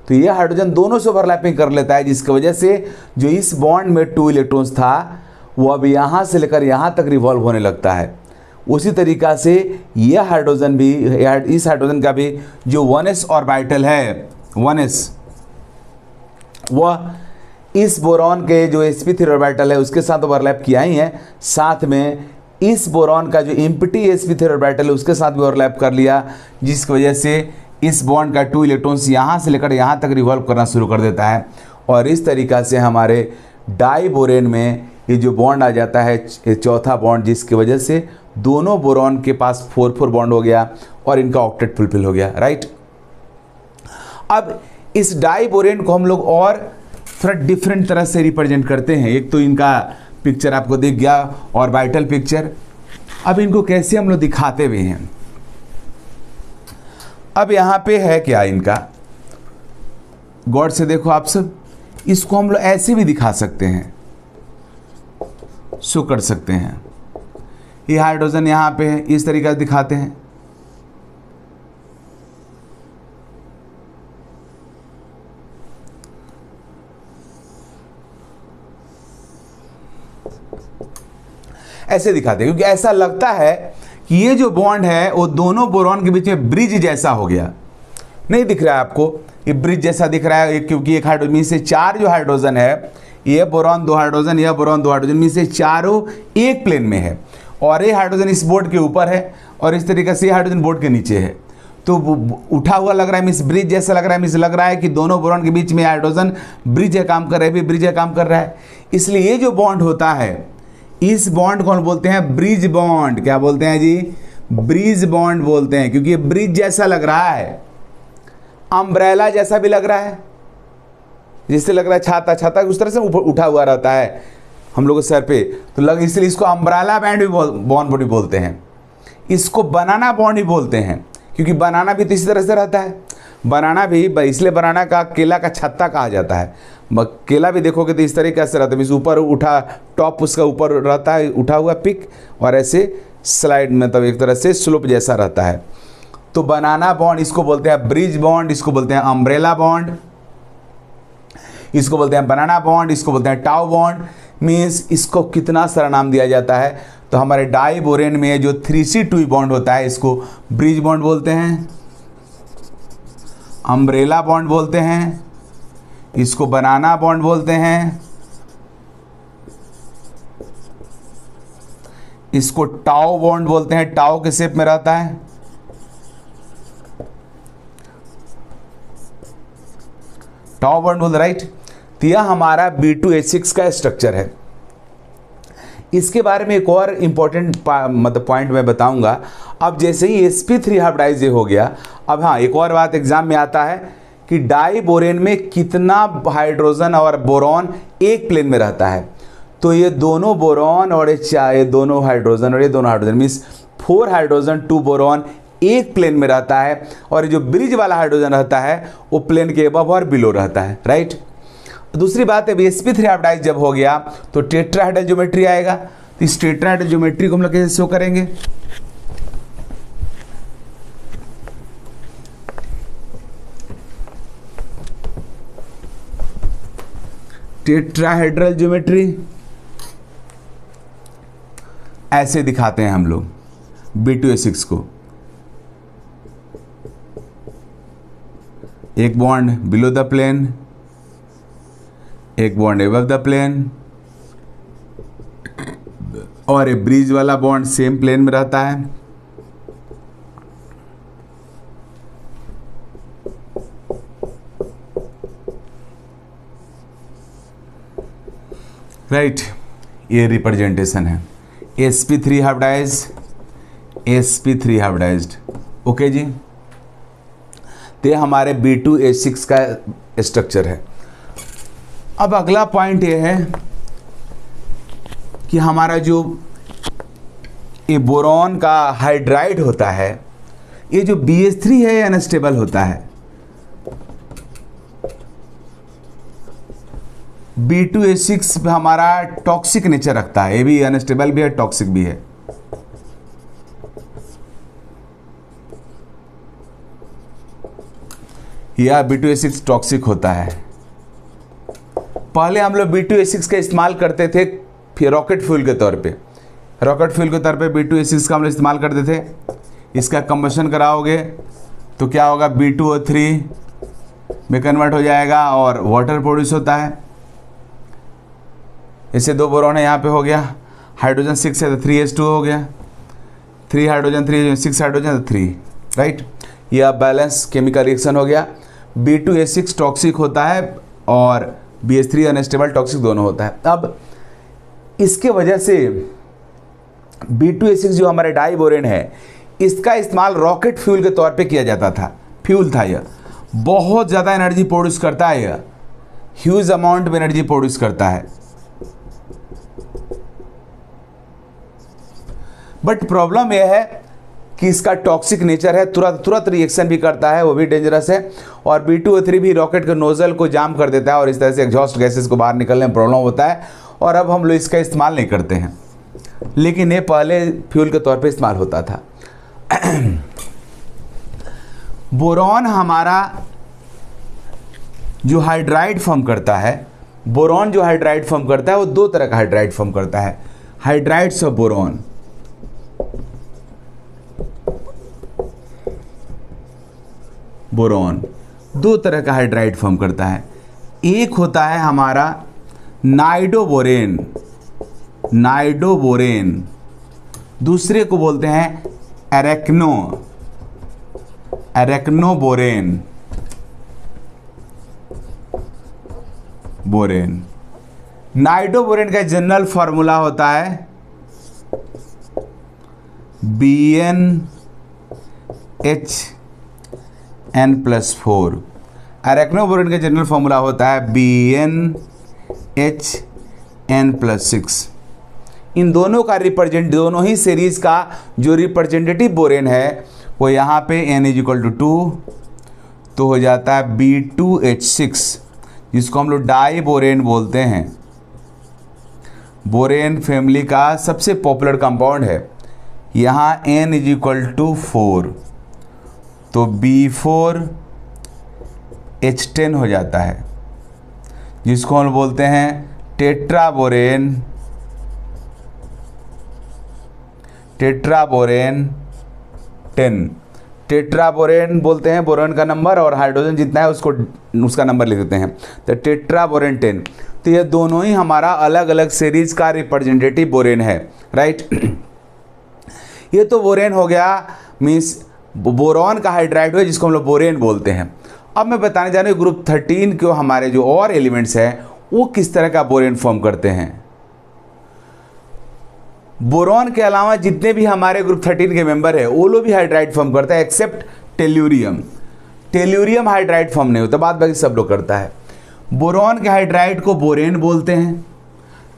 तो ये हाइड्रोजन दोनों से ओवरलैपिंग कर लेता है, जिसकी वजह से जो इस बॉन्ड में 2 इलेक्ट्रॉन्स था वो अब यहाँ से लेकर यहाँ तक रिवॉल्व होने लगता है। उसी तरीका से यह हाइड्रोजन भी, इस हाइड्रोजन का भी जो 1s ऑर्बिटल है, 1s, वह इस बोरॉन के जो sp3 ऑर्बिटल है उसके साथ ओवरलैप किया ही है, साथ में इस बोरॉन का जो एम्प्टी sp3 ऑर्बिटल है उसके साथ भी ओवरलैप कर लिया, जिसकी वजह से इस बॉन्ड का 2 इलेक्ट्रॉन्स यहाँ से लेकर यहाँ तक रिवॉल्व करना शुरू कर देता है। और इस तरीका से हमारे डाइबोरेन में ये जो बॉन्ड आ जाता है चौथा बॉन्ड, जिसकी वजह से दोनों बोरॉन के पास 4-4 बॉन्ड हो गया और इनका ऑक्टेट फुलफिल हो गया, राइट। अब इस डाइबोरेन को हम लोग और थोड़ा डिफरेंट तरह से रिप्रेजेंट करते हैं। एक तो इनका पिक्चर आपको दिख गया ऑर्बिटल पिक्चर, अब इनको कैसे हम लोग दिखाते भी हैं। अब यहाँ पे है क्या इनका, गौर से देखो आप सब, इसको हम लोग ऐसे भी दिखा सकते हैं, शो कर सकते हैं। ये हाइड्रोजन यहाँ पे है, इस तरीके से दिखाते हैं। ऐसे दिखाते हैं क्योंकि ऐसा लगता है कि ये जो बॉन्ड है वो दोनों बोरॉन के बीच में ब्रिज जैसा हो गया। नहीं दिख रहा है आपको, ये ब्रिज जैसा दिख रहा है क्योंकि एक हाइड्रोजन से 4 जो हाइड्रोजन है, ये बोरॉन 2 हाइड्रोजन, यह बोरॉन 2 हाइड्रोजन में से चारों एक प्लेन में है, और ये हाइड्रोजन इस बोर्ड के ऊपर है और इस तरीके से हाइड्रोजन बोर्ड के नीचे है। तो उठा हुआ लग रहा है, मिस ब्रिज जैसा लग रहा है, मिस लग रहा है कि दोनों बोरॉन के बीच में हाइड्रोजन ब्रिज है काम कर रहा है, भी ब्रिज है काम कर रहा है। इसलिए ये जो बॉन्ड होता है, इस बॉन्ड को बोलते हैं ब्रिज बॉन्ड। क्या बोलते हैं जी? ब्रिज बॉन्ड बोलते हैं, क्योंकि ये ब्रिज जैसा लग रहा है, अम्ब्रेला जैसा भी लग रहा है, जिससे लग रहा है छाता, छाता उस तरह से उठा हुआ रहता है, हम लोग के सर पे, तो लग इसलिए इसको अम्ब्रेला बैंड भी बॉन्ड भी बोलते हैं। इसको बनाना बॉन्ड भी बोलते हैं, क्योंकि बनाना भी तो इसी तरह से रहता है। बनाना भी इसलिए बनाना का केला का छत्ता कहा जाता है। केला भी देखोगे तो इस तरीके से रहता है, ऊपर उठा, टॉप उसका ऊपर रहता है उठा हुआ पिक, और ऐसे स्लाइड मतलब एक तरह से स्लोप जैसा रहता है। तो बनाना बॉन्ड इसको बोलते हैं ब्रिज बॉन्ड, इसको बोलते हैं अम्ब्रेला बॉन्ड, इसको बोलते हैं बनाना बॉन्ड, इसको बोलते हैं टाउ बॉन्ड। मीन्स इसको कितना सारा नाम दिया जाता है। तो हमारे डाइबोरेन में जो 3C2 बॉन्ड होता है इसको ब्रिज बॉन्ड बोलते हैं, अम्ब्रेला बॉन्ड बोलते हैं, इसको बनाना बॉन्ड बोलते हैं, इसको टाउ बॉन्ड बोलते हैं, टाउ के शेप में रहता है। टाउ बॉन्ड बोलते, राइट। तो यह हमारा B2H6 का स्ट्रक्चर है। इसके बारे में एक और इम्पॉर्टेंट मतलब पॉइंट मैं बताऊंगा। अब जैसे ही sp3 हाइब्रिडाइज हो गया, अब हाँ एक और बात एग्जाम में आता है कि डाइबोरेन में कितना हाइड्रोजन और बोरॉन एक प्लेन में रहता है। तो ये दोनों बोरॉन और ये दोनों हाइड्रोजन और ये दोनों हाइड्रोजन मीन्स 4 हाइड्रोजन 2 बोरॉन एक प्लेन में रहता है, और जो ब्रिज वाला हाइड्रोजन रहता है वो प्लेन के अबव और बिलो रहता है, राइट। दूसरी बात है sp3 हाइब्रिडाइज जब हो गया तो टेट्राहेड्रल ज्योमेट्री आएगा। तो इस टेट्राहेड्रल ज्योमेट्री को हम लोग कैसे शो करेंगे? टेट्राहेड्रल ज्योमेट्री ऐसे दिखाते हैं हम लोग B2H6 को। एक बॉन्ड बिलो द प्लेन, एक बॉन्ड एबव द प्लेन, और एक ब्रिज वाला बॉन्ड सेम प्लेन में रहता है। राइट, ये रिप्रेजेंटेशन है sp3 hybridised, sp3 hybridised. Okay जी, तो ये हमारे B2H6 का स्ट्रक्चर है। अब अगला पॉइंट ये है कि हमारा जो ये बोरॉन का हाइड्राइड होता है, ये जो BH3 है अनस्टेबल होता है। B2H6 हमारा टॉक्सिक नेचर रखता है, ये भी अनस्टेबल भी है, टॉक्सिक भी है। यह B2H6 टॉक्सिक होता है। पहले हम लोग B2H6 का इस्तेमाल करते थे फिर रॉकेट फ्यूल के तौर पे। रॉकेट फ्यूल के तौर पे B2H6 का हम लोग इस्तेमाल करते थे। इसका कंबशन कराओगे तो क्या होगा, B2O3 में कन्वर्ट हो जाएगा और वाटर प्रोड्यूस होता है। इससे 2 बोरॉन है, यहाँ पे हो गया हाइड्रोजन 6 है तो 3H2 हो गया, 3 हाइड्रोजन 3 6 हाइड्रोजन 3, राइट। यह बैलेंस केमिकल रिएक्शन हो गया। B2H6 टॉक्सिक होता है और BH3 अनस्टेबल टॉक्सिक दोनों होता है। अब इसके वजह से B2H6 जो हमारे डाइबोरेन है, इसका इस्तेमाल रॉकेट फ्यूल के तौर पे किया जाता था। फ्यूल था यह, बहुत ज़्यादा एनर्जी प्रोड्यूस करता है, यह ह्यूज अमाउंट में एनर्जी प्रोड्यूस करता है। बट प्रॉब्लम यह है कि इसका टॉक्सिक नेचर है, तुरंत रिएक्शन भी करता है, वो भी डेंजरस है। और B2O3 भी रॉकेट के नोजल को जाम कर देता है और इस तरह से एग्जॉस्ट गैसेस को बाहर निकलने में प्रॉब्लम होता है। और अब हम लोग इसका इस्तेमाल नहीं करते हैं, लेकिन ये पहले फ्यूल के तौर पे इस्तेमाल होता था। बोरॉन हमारा जो हाइड्राइड फॉर्म करता है, बोरॉन जो हाइड्राइड फॉर्म करता है वो 2 तरह का हाइड्राइड फॉर्म करता है। हाइड्राइड्स ऑफ बोरॉन, बोरॉन 2 तरह का हाइड्राइड फॉर्म करता है। एक होता है हमारा नाइडोबोरेन, नाइडोबोरेन, दूसरे को बोलते हैं एरेक्नोबोरेन, बोरेन। नाइडोबोरेन का जनरल फार्मूला होता है BnHN+4। एरेक्नोबोरेन का जनरल फार्मूला होता है BnHN+4। N+6। इन दोनों का दोनों ही सीरीज का जो रिप्रेजेंटेटिव बोरेन है वो यहाँ पे N=2 तो हो जाता है B2H6, जिसको हम लोग डाई बोरेन बोलते हैं। बोरेन फैमिली का सबसे पॉपुलर कंपाउंड है। यहाँ N=4 तो B4H10 हो जाता है, जिसको हम बोलते हैं टेट्राबोरेन 10। टेट्राबोरेन बोलते हैं बोरेन का नंबर, और हाइड्रोजन जितना है उसका नंबर लिख देते हैं, तो टेट्राबोरेन 10। तो ये दोनों ही हमारा अलग अलग सीरीज का रिप्रेजेंटेटिव बोरेन है, राइट। ये तो बोरेन हो गया, मीन्स बोरॉन का हाइड्राइड हुआ जिसको हम लोग बोरेन बोलते हैं। अब मैं बताने जा रहा हूँ ग्रुप 13 के हमारे जो और एलिमेंट्स हैं वो किस तरह का बोरेन फॉर्म करते हैं। बोरॉन के अलावा जितने भी हमारे ग्रुप 13 के मेंबर है वो लोग भी हाइड्राइड फॉर्म करते हैं, except tellurium. Tellurium hydride form नहीं होता, बाद बाकी सब लोग करता है। बोरॉन के हाइड्राइड को बोरेन बोलते हैं,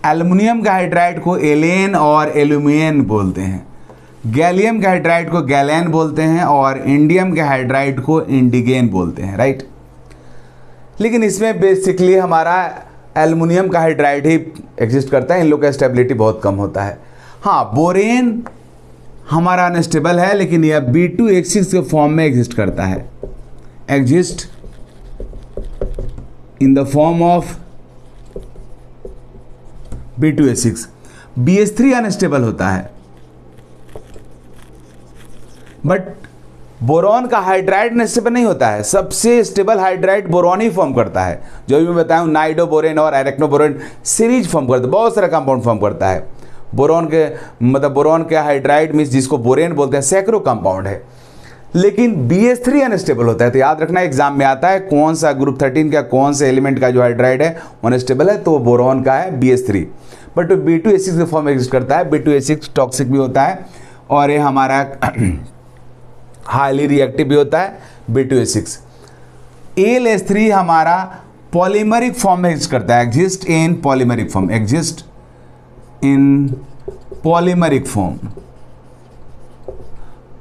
एल्युमिनियम के हाइड्राइड को एलेन और एल्यूमियन बोलते हैं, गैलियम के हाइड्राइड को गैलेन बोलते हैं, और इंडियम के हाइड्राइड को इंडिगेन बोलते हैं, राइट। लेकिन इसमें बेसिकली हमारा एल्युमिनियम का हाइड्राइड ही एग्जिस्ट करता है, इन लोग का स्टेबिलिटी बहुत कम होता है। हाँ, बोरेन हमारा अनस्टेबल है, लेकिन यह B2H6 के फॉर्म में एग्जिस्ट करता है, exist in the form of B2H6। BH3 unstable होता है, बट बोरॉन का हाइड्राइड स्टेबल नहीं होता है। सबसे स्टेबल हाइड्राइड बोरॉन ही फॉर्म करता है, जो भी मैं बताया हूं, नाइडोबोरेन और एरेक्नोबोरेन सीरीज फॉर्म करता है, बहुत सारा कंपाउंड फॉर्म करता है। बोरॉन के मतलब बोरॉन के हाइड्राइड मीन्स जिसको बोरेन बोलते हैं सैकड़ों कंपाउंड है, लेकिन BH3 अनस्टेबल होता है। तो याद रखना एग्जाम में आता है कौन सा ग्रुप 13 का कौन से एलिमेंट का जो हाइड्राइड है अनस्टेबल है, तो वो बोरॉन का है BH3। बट B2H6 के फॉर्म में एग्जिस्ट करता है। B2H6 टॉक्सिक भी होता है और ये हमारा हाईली रिएक्टिव भी होता है B2H6। AlH3 हमारा पॉलीमरिक फॉर्म में एग्जिस्ट करता है, exist in polymeric form, exist in polymeric form,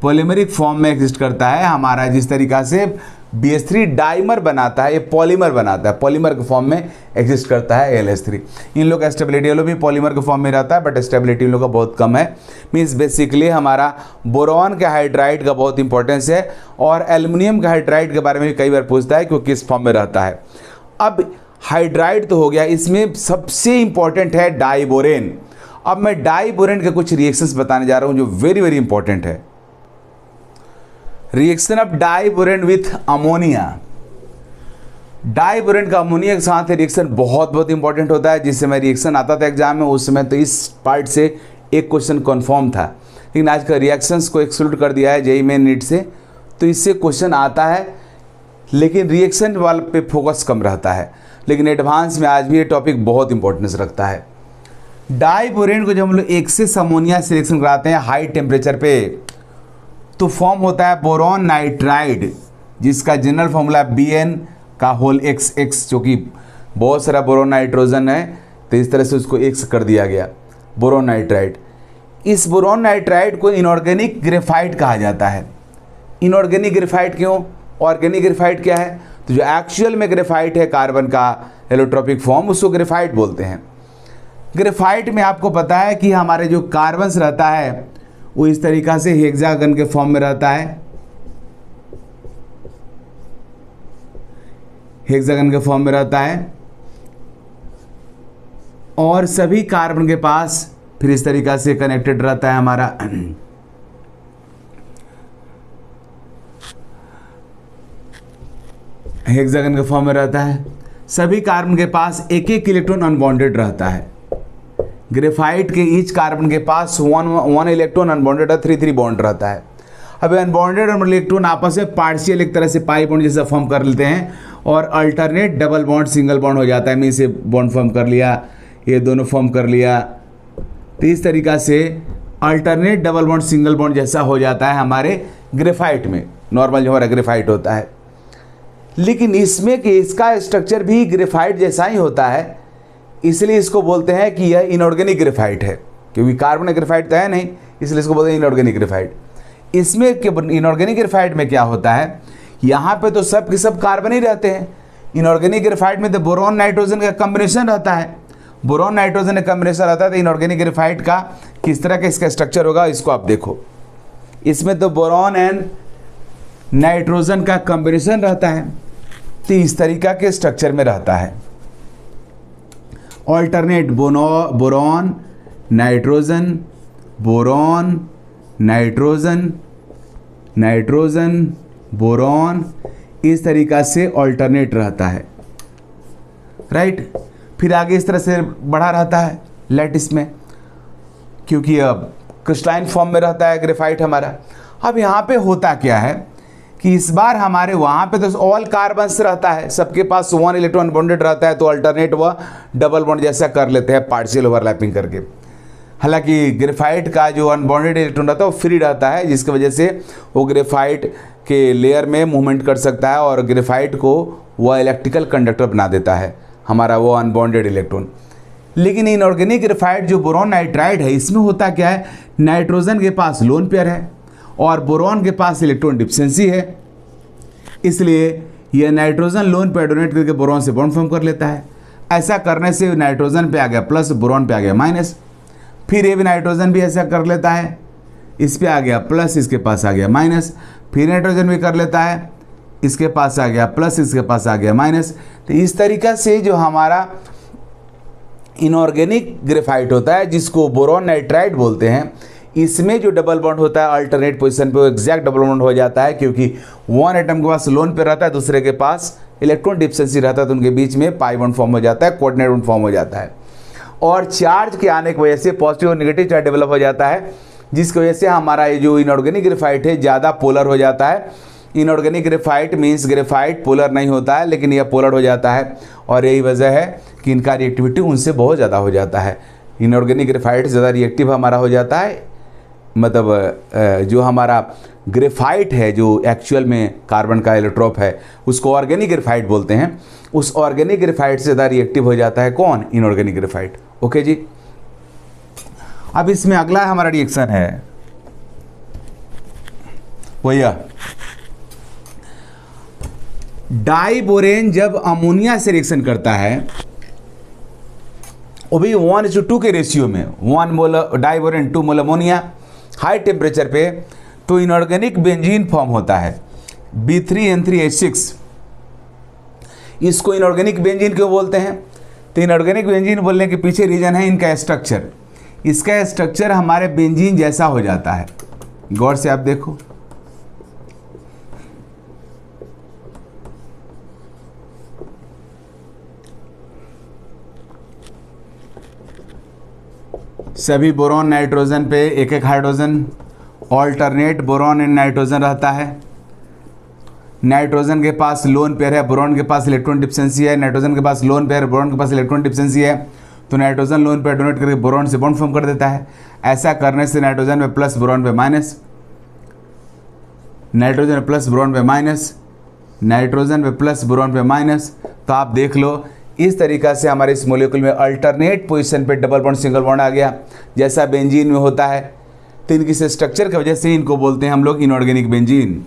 polymeric form में एग्जिस्ट करता है हमारा। जिस तरीका से BH3 डाइमर बनाता है, ये पॉलीमर बनाता है, पॉलीमर के फॉर्म में एग्जिस्ट करता है AlH3। इन लोग का स्टेबिलिटी, ये लोग भी पॉलीमर के फॉर्म में रहता है, बट स्टेबिलिटी इन लोग का बहुत कम है। मीन्स बेसिकली हमारा बोरॉन के हाइड्राइड का बहुत इंपॉर्टेंस है, और एल्युमिनियम के हाइड्राइड के बारे में भी कई बार पूछता है कि वो किस फॉर्म में रहता है। अब हाइड्राइड तो हो गया, इसमें सबसे इंपॉर्टेंट है डाइबोरेन। अब मैं डाइबोरेन के कुछ रिएक्शंस बताने जा रहा हूँ जो वेरी वेरी इंपॉर्टेंट है। Reaction of diborane with ammonia. Diborane का अमोनिया के साथ रिएक्शन बहुत बहुत इंपॉर्टेंट होता है। जिस समय रिएक्शन आता था एग्जाम में उस समय तो इस पार्ट से एक क्वेश्चन कन्फर्म था, लेकिन आज का रिएक्शंस को एक्सक्लूड कर दिया है JEE मेन नीट से, तो इससे क्वेश्चन आता है, लेकिन रिएक्शन वाले पे फोकस कम रहता है। लेकिन एडवांस में आज भी ये टॉपिक बहुत इंपॉर्टेंस रखता है। डाइबोरेन को जब हम लोग एक्सेस अमोनिया से रिएक्शन कराते हैं हाई टेम्परेचर पे, तो फॉर्म होता है बोरॉन नाइट्राइड, जिसका जनरल फॉर्मूला BN का होल XX, जो कि बहुत सारा बोरॉन नाइट्रोजन है, तो इस तरह से उसको X कर दिया गया, बोरॉन नाइट्राइड। इस बोरॉन नाइट्राइड को इनऑर्गेनिक ग्रेफाइट कहा जाता है। इनऑर्गेनिक ग्रेफाइट क्यों? ऑर्गेनिक ग्रेफाइट क्या है? तो जो एक्चुअल में ग्रेफाइट है कार्बन का एलोट्रोपिक फॉर्म, उसको ग्रेफाइट बोलते हैं। ग्रेफाइट में आपको पता है कि हमारे जो कार्बन्स रहता है वो इस तरीका से हेक्सागन के फॉर्म में रहता है, हेक्सागन के फॉर्म में रहता है, और सभी कार्बन के पास फिर इस तरीका से कनेक्टेड रहता है हमारा हेक्सागन के फॉर्म में रहता है। सभी कार्बन के पास एक एक इलेक्ट्रॉन अनबॉन्डेड रहता है। ग्रेफाइट के ईच कार्बन के पास वन इलेक्ट्रॉन अनबॉन्डेड और 3 बॉन्ड रहता है। अब अनबॉन्डेड और इलेक्ट्रॉन आपस में पार्शियल एक तरह से पाई बॉन्ड जैसा फॉर्म कर लेते हैं, और alternate double bond single bond हो जाता है। मीन्स ये बॉन्ड फॉर्म कर लिया, ये दोनों फॉर्म कर लिया, तो इस तरीका से alternate double bond single bond जैसा हो जाता है हमारे ग्रेफाइट में, नॉर्मल जो हमारा ग्रेफाइट होता है। लेकिन इसमें कि इसका स्ट्रक्चर भी ग्रेफाइट जैसा ही होता है, इसलिए इसको बोलते हैं कि यह इनऑर्गेनिक ग्रेफाइट है, क्योंकि कार्बन ग्रेफाइट तो है नहीं, इसलिए इसको बोलते हैं इनऑर्गेनिक ग्रेफाइट। इसमें इनऑर्गेनिक ग्रेफाइट में क्या होता है, यहाँ पे तो सब के सब कार्बन ही रहते हैं। इनऑर्गेनिक ग्रेफाइट में तो बोरॉन नाइट्रोजन का कॉम्बिनेशन रहता है, बोरॉन नाइट्रोजन का कॉम्बिनेशन रहता है। तो इनऑर्गेनिक ग्रेफाइट का किस तरह का इसका स्ट्रक्चर होगा इसको आप देखो। इसमें तो बोरॉन एंड नाइट्रोजन का कॉम्बिनेशन रहता है, तो इस तरीका के स्ट्रक्चर में रहता है। Alternate boron nitrogen, boron nitrogen, nitrogen boron, इस तरीका से ऑल्टरनेट रहता है, राइट। फिर आगे इस तरह से बढ़ा रहता है लैटिस में, क्योंकि अब क्रिस्टलाइन फॉर्म में रहता है ग्रेफाइट हमारा। अब यहाँ पे होता क्या है कि इस बार हमारे वहाँ पे तो ऑल कार्बन्स रहता है, सबके पास 1 इलेक्ट्रॉन बॉन्डेड रहता है, तो अल्टरनेट व डबल बॉन्ड जैसा कर लेते हैं पार्शियल ओवरलैपिंग करके। हालांकि ग्रेफाइट का जो अनबॉन्डेड इलेक्ट्रॉन रहता है वो फ्री रहता है, जिसकी वजह से वो ग्रेफाइट के लेयर में मूवमेंट कर सकता है और ग्रेफाइट को वह इलेक्ट्रिकल कंडक्टर बना देता है हमारा वो अनबॉन्डेड इलेक्ट्रॉन। लेकिन इनऑर्गेनिक ग्रेफाइट जो बोरॉन नाइट्राइड है, इसमें होता क्या है, नाइट्रोजन के पास लोन पेयर है और बोरॉन के पास इलेक्ट्रॉन डिफिशिएंसी है, इसलिए यह नाइट्रोजन लोन पेयर डोनेट करके बोरॉन से बॉन्ड फॉर्म कर लेता है। ऐसा करने से नाइट्रोजन पे आ गया प्लस, बोरॉन पे आ गया माइनस। फिर ये भी नाइट्रोजन भी ऐसा कर लेता है, इस पे आ गया प्लस, इसके पास आ गया माइनस। फिर नाइट्रोजन भी कर लेता है, इसके पास आ गया प्लस, इसके पास आ गया माइनस। तो इस तरीका से जो हमारा इनऑर्गेनिक ग्रेफाइट होता है, जिसको बोरॉन नाइट्राइड बोलते हैं, इसमें जो डबल बॉन्ड होता है अल्टरनेट पोजीशन पे वो एग्जैक्ट डबल बॉन्ड हो जाता है, क्योंकि वन एटम के पास लोन पे रहता है, दूसरे के पास इलेक्ट्रॉन डिफिशिएंसी रहता है, तो उनके बीच में पाई बॉन्ड फॉर्म हो जाता है, कोऑर्डिनेट बॉन्ड फॉर्म हो जाता है। और चार्ज के आने की वजह से पॉजिटिव और नेगेटिव चार्ज डेवलप हो जाता है, जिसकी वजह से हमारा ये जो इनऑर्गेनिक ग्रेफाइट है ज़्यादा पोलर हो जाता है। Inorganic graphite means graphite polar नहीं होता है, लेकिन यह पोलर हो जाता है, और यही वजह है कि इनका रिएक्टिविटी उनसे बहुत ज़्यादा हो जाता है। इनऑर्गेनिक ग्रेफाइट ज़्यादा रिएक्टिव हमारा हो जाता है, मतलब जो हमारा ग्रेफाइट है जो एक्चुअल में कार्बन का एलोट्रोप है, उसको ऑर्गेनिक ग्रेफाइट बोलते हैं। उस ऑर्गेनिक ग्रेफाइट से ज़्यादा रिएक्टिव हो जाता है कौन, इनऑर्गेनिक ग्रेफाइट। ओके जी। अब इसमें अगला हमारा रिएक्शन है वो यह, डाइबोरेन जब अमोनिया से रिएक्शन करता है, वो भी 1:2 के रेशियो में, 1 मोल डाइबोरेन 2 मोल अमोनिया, हाई टेम्परेचर पे, तो इनऑर्गेनिक बेंजीन फॉर्म होता है B3N3H6। इसको इनऑर्गेनिक बेंजीन क्यों बोलते हैं, तो इनऑर्गेनिक बेंजीन बोलने के पीछे रीजन है इनका स्ट्रक्चर। इसका स्ट्रक्चर हमारे बेंजीन जैसा हो जाता है, गौर से आप देखो। सभी बोरॉन नाइट्रोजन पे एक एक hydrogen, alternate boron and nitrogen रहता है। नाइट्रोजन के पास लोन पेयर है, बोरॉन के पास इलेक्ट्रॉन डिफिशिएंसी है, नाइट्रोजन के पास लोन पेयर, बोरॉन के पास इलेक्ट्रॉन डिफिशिएंसी है, तो नाइट्रोजन लोन पेयर डोनेट करके बोरॉन से बॉन्ड फॉर्म कर देता है। ऐसा करने से नाइट्रोजन में प्लस, बोरॉन पे माइनस, नाइट्रोजन प्लस, बोरॉन पे माइनस, नाइट्रोजन पे प्लस, बोरॉन पे माइनस। तो आप देख लो इस तरीका से हमारे इस मॉलिक्यूल में अल्टरनेट पोजीशन पे डबल बॉन्ड सिंगल बॉन्ड आ गया, जैसा बेंजीन में होता है। तो इनकी स्ट्रक्चर की वजह से इनको बोलते हैं हम लोग इनऑर्गेनिक बेंजीन।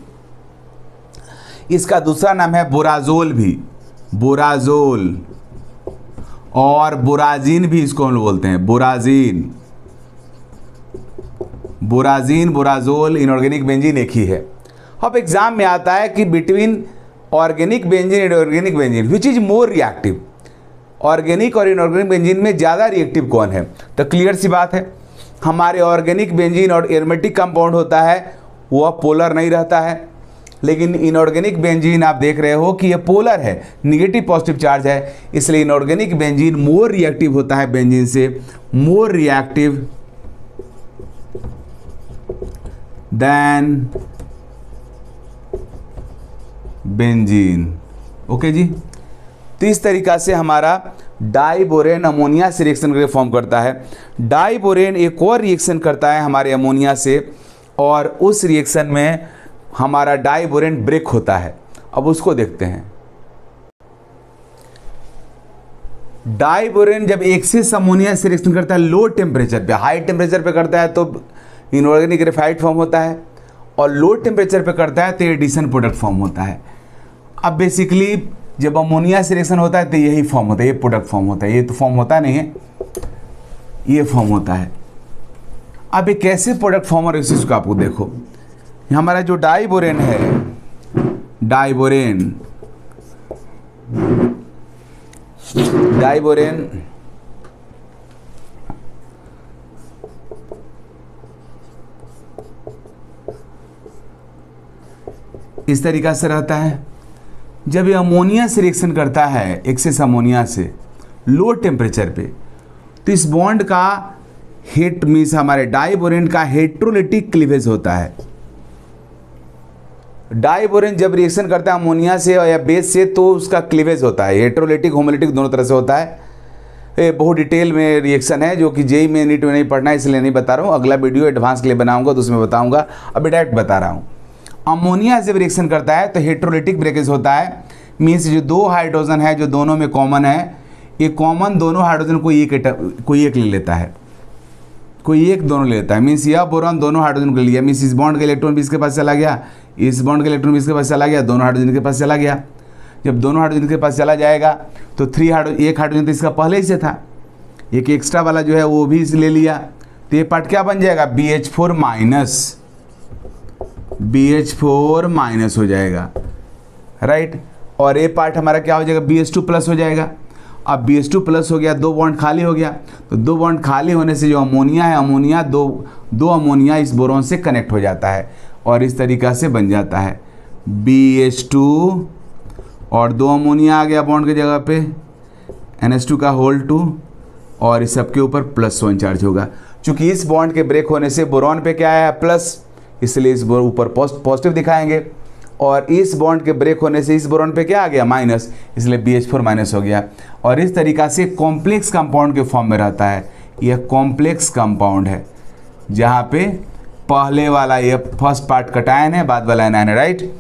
इसका दूसरा नाम है बोराजोल भी, बोराजोल, और बोराजीन भी इसको हम लोग बोलते हैं, बोराजीन। बोराजीन, बोराजोल, इनऑर्गेनिक बेंजीन एक ही है। अब एग्जाम में आता है कि between organic benzene and organic benzene which is more reactive, organic और इनऑर्गेनिक बेंजीन में ज़्यादा रिएक्टिव कौन है। तो क्लियर सी बात है, हमारे ऑर्गेनिक बेंजीन और एरोमेटिक कंपाउंड होता है वह पोलर नहीं रहता है, लेकिन इनऑर्गेनिक बेंजीन आप देख रहे हो कि यह पोलर है, निगेटिव पॉजिटिव चार्ज है, इसलिए इनऑर्गेनिक बेंजीन मोर रिएक्टिव होता है बेंजीन से, more reactive than benzene. Okay जी। तो इस तरीका से हमारा डाइबोरेन अमोनिया से रिएक्शन करके फॉर्म करता है। डाइबोरेन एक और रिएक्शन करता है हमारे अमोनिया से, और उस रिएक्शन में हमारा डाइबोरेन ब्रेक होता है। अब उसको देखते हैं। डाइबोरेन जब एक्सेस अमोनिया से रिएक्शन करता है लो टेम्परेचर पे, हाई टेम्परेचर पे करता है तो इनऑर्गेनिक ग्रेफाइट फॉर्म होता है, और लो टेम्परेचर पे करता है तो एडिशन प्रोडक्ट फॉर्म होता है। अब बेसिकली जब अमोनिया से रिएक्शन होता है तो यही फॉर्म होता है, ये प्रोडक्ट फॉर्म होता है, ये तो फॉर्म होता नहीं है, ये फॉर्म होता है। अब ये कैसे प्रोडक्ट फॉर्म और इस को आपको देखो, हमारा जो डाइबोरेन है, डाइबोरेन इस तरीका से रहता है। जब ये अमोनिया से रिएक्शन करता है एक्सेस अमोनिया से लो टेम्परेचर पे, तो इस बॉन्ड का हेट मीन्स हमारे डाइबोरेन का हेट्रोलिटिक क्लीवेज होता है। डाइबोरेन जब रिएक्शन करता है अमोनिया से या बेस से तो उसका क्लीवेज होता है, हेट्रोलिटिक होमोलिटिक दोनों तरह से होता है। ये बहुत डिटेल में रिएक्शन है जो कि जेई में नीट में नहीं पढ़ना है, इसलिए नहीं बता रहा हूँ, अगला वीडियो एडवांस के लिए बनाऊंगा तो उसमें बताऊंगा, अभी डायरेक्ट बता रहा हूँ। अमोनिया जब रिएक्शन करता है तो हेट्रोलिटिक ब्रेकेज होता है, मीन्स जो दो हाइड्रोजन है जो दोनों में कॉमन है, ये कॉमन दोनों हाइड्रोजन कोई एक ले लेता है, कोई एक दोनों ले लेता है, मीन्स यह बोरॉन दोनों हाइड्रोजन को लिया, मीन्स इस बॉन्ड का इलेक्ट्रॉन भी इसके पास चला गया, इस बॉन्ड का इलेक्ट्रॉन भी इसके पास चला गया, दोनों हाइड्रोजन के पास चला गया। जब दोनों हाइड्रोजन के पास चला जाएगा तो एक हाइड्रोजन तो इसका पहले ही से था, एक एक्स्ट्रा वाला जो है वो भी इस ले लिया, तो ये पार्ट क्या बन जाएगा, BH4 माइनस हो जाएगा, राइट। और ये पार्ट हमारा क्या हो जाएगा, BH2 प्लस हो जाएगा। अब BH2 प्लस हो गया, दो बॉन्ड खाली हो गया, तो दो बॉन्ड खाली होने से जो अमोनिया है, अमोनिया दो अमोनिया इस बोरॉन से कनेक्ट हो जाता है और इस तरीक़ा से बन जाता है BH2 और दो अमोनिया आ गया बॉन्ड की जगह पे, NH2 का होल 2 और इस सब के ऊपर +1 चार्ज होगा। चूँकि इस बॉन्ड के ब्रेक होने से बोरॉन पे क्या है, प्लस, इसलिए इस ऊपर पॉजिटिव दिखाएंगे, और इस बॉन्ड के ब्रेक होने से इस बोरॉन पे क्या आ गया, माइनस, इसलिए BH4 माइनस हो गया। और इस तरीक़ा से कॉम्प्लेक्स कंपाउंड के फॉर्म में रहता है। यह कॉम्प्लेक्स कंपाउंड है जहाँ पे पहले वाला ये फर्स्ट पार्ट कटायन है, बाद वाला एनायन है, राइट।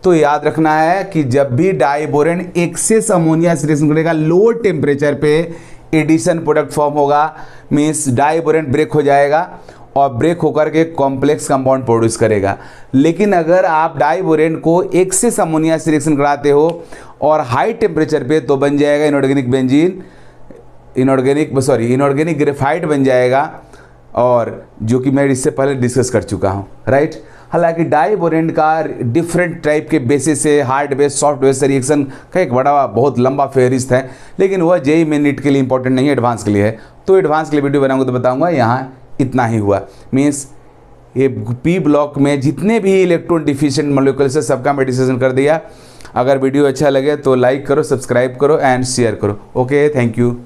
तो याद रखना है कि जब भी डाइबोरेन एक्सेस अमोनिया से रिएक्शन करेगा लो टेम्परेचर पे एडिशन प्रोडक्ट फॉर्म होगा, मीन्स डाइबोरेन ब्रेक हो जाएगा और ब्रेक होकर के कॉम्प्लेक्स कंपाउंड प्रोड्यूस करेगा। लेकिन अगर आप डाइबोरेन को एक्सेस अमोनिया से रिएक्शन कराते हो और हाई टेम्परेचर पे, तो बन जाएगा इनऑर्गेनिक बेंजीन, इनऑर्गेनिक ग्रेफाइट बन जाएगा, और जो कि मैं इससे पहले डिस्कस कर चुका हूँ, राइट। हालांकि डाइबोरेन का डिफरेंट टाइप के बेसिस से हार्ड बेस सॉफ्ट बेस से रिएक्शन का एक बड़ा बहुत लंबा फेहरिस्त है, लेकिन वह जेई में नीट के लिए इंपॉर्टेंट नहीं है, एडवांस के लिए है। तो एडवांस के लिए वीडियो बनाऊंगा तो बताऊंगा, यहाँ इतना ही हुआ। मीन्स ये पी ब्लॉक में जितने भी इलेक्ट्रॉन डिफिशिएंट मॉलिक्यूल्स है सबका मैं डिस्कशन कर दिया। अगर वीडियो अच्छा लगे तो लाइक करो, सब्सक्राइब करो एंड शेयर करो। Okay, thank you.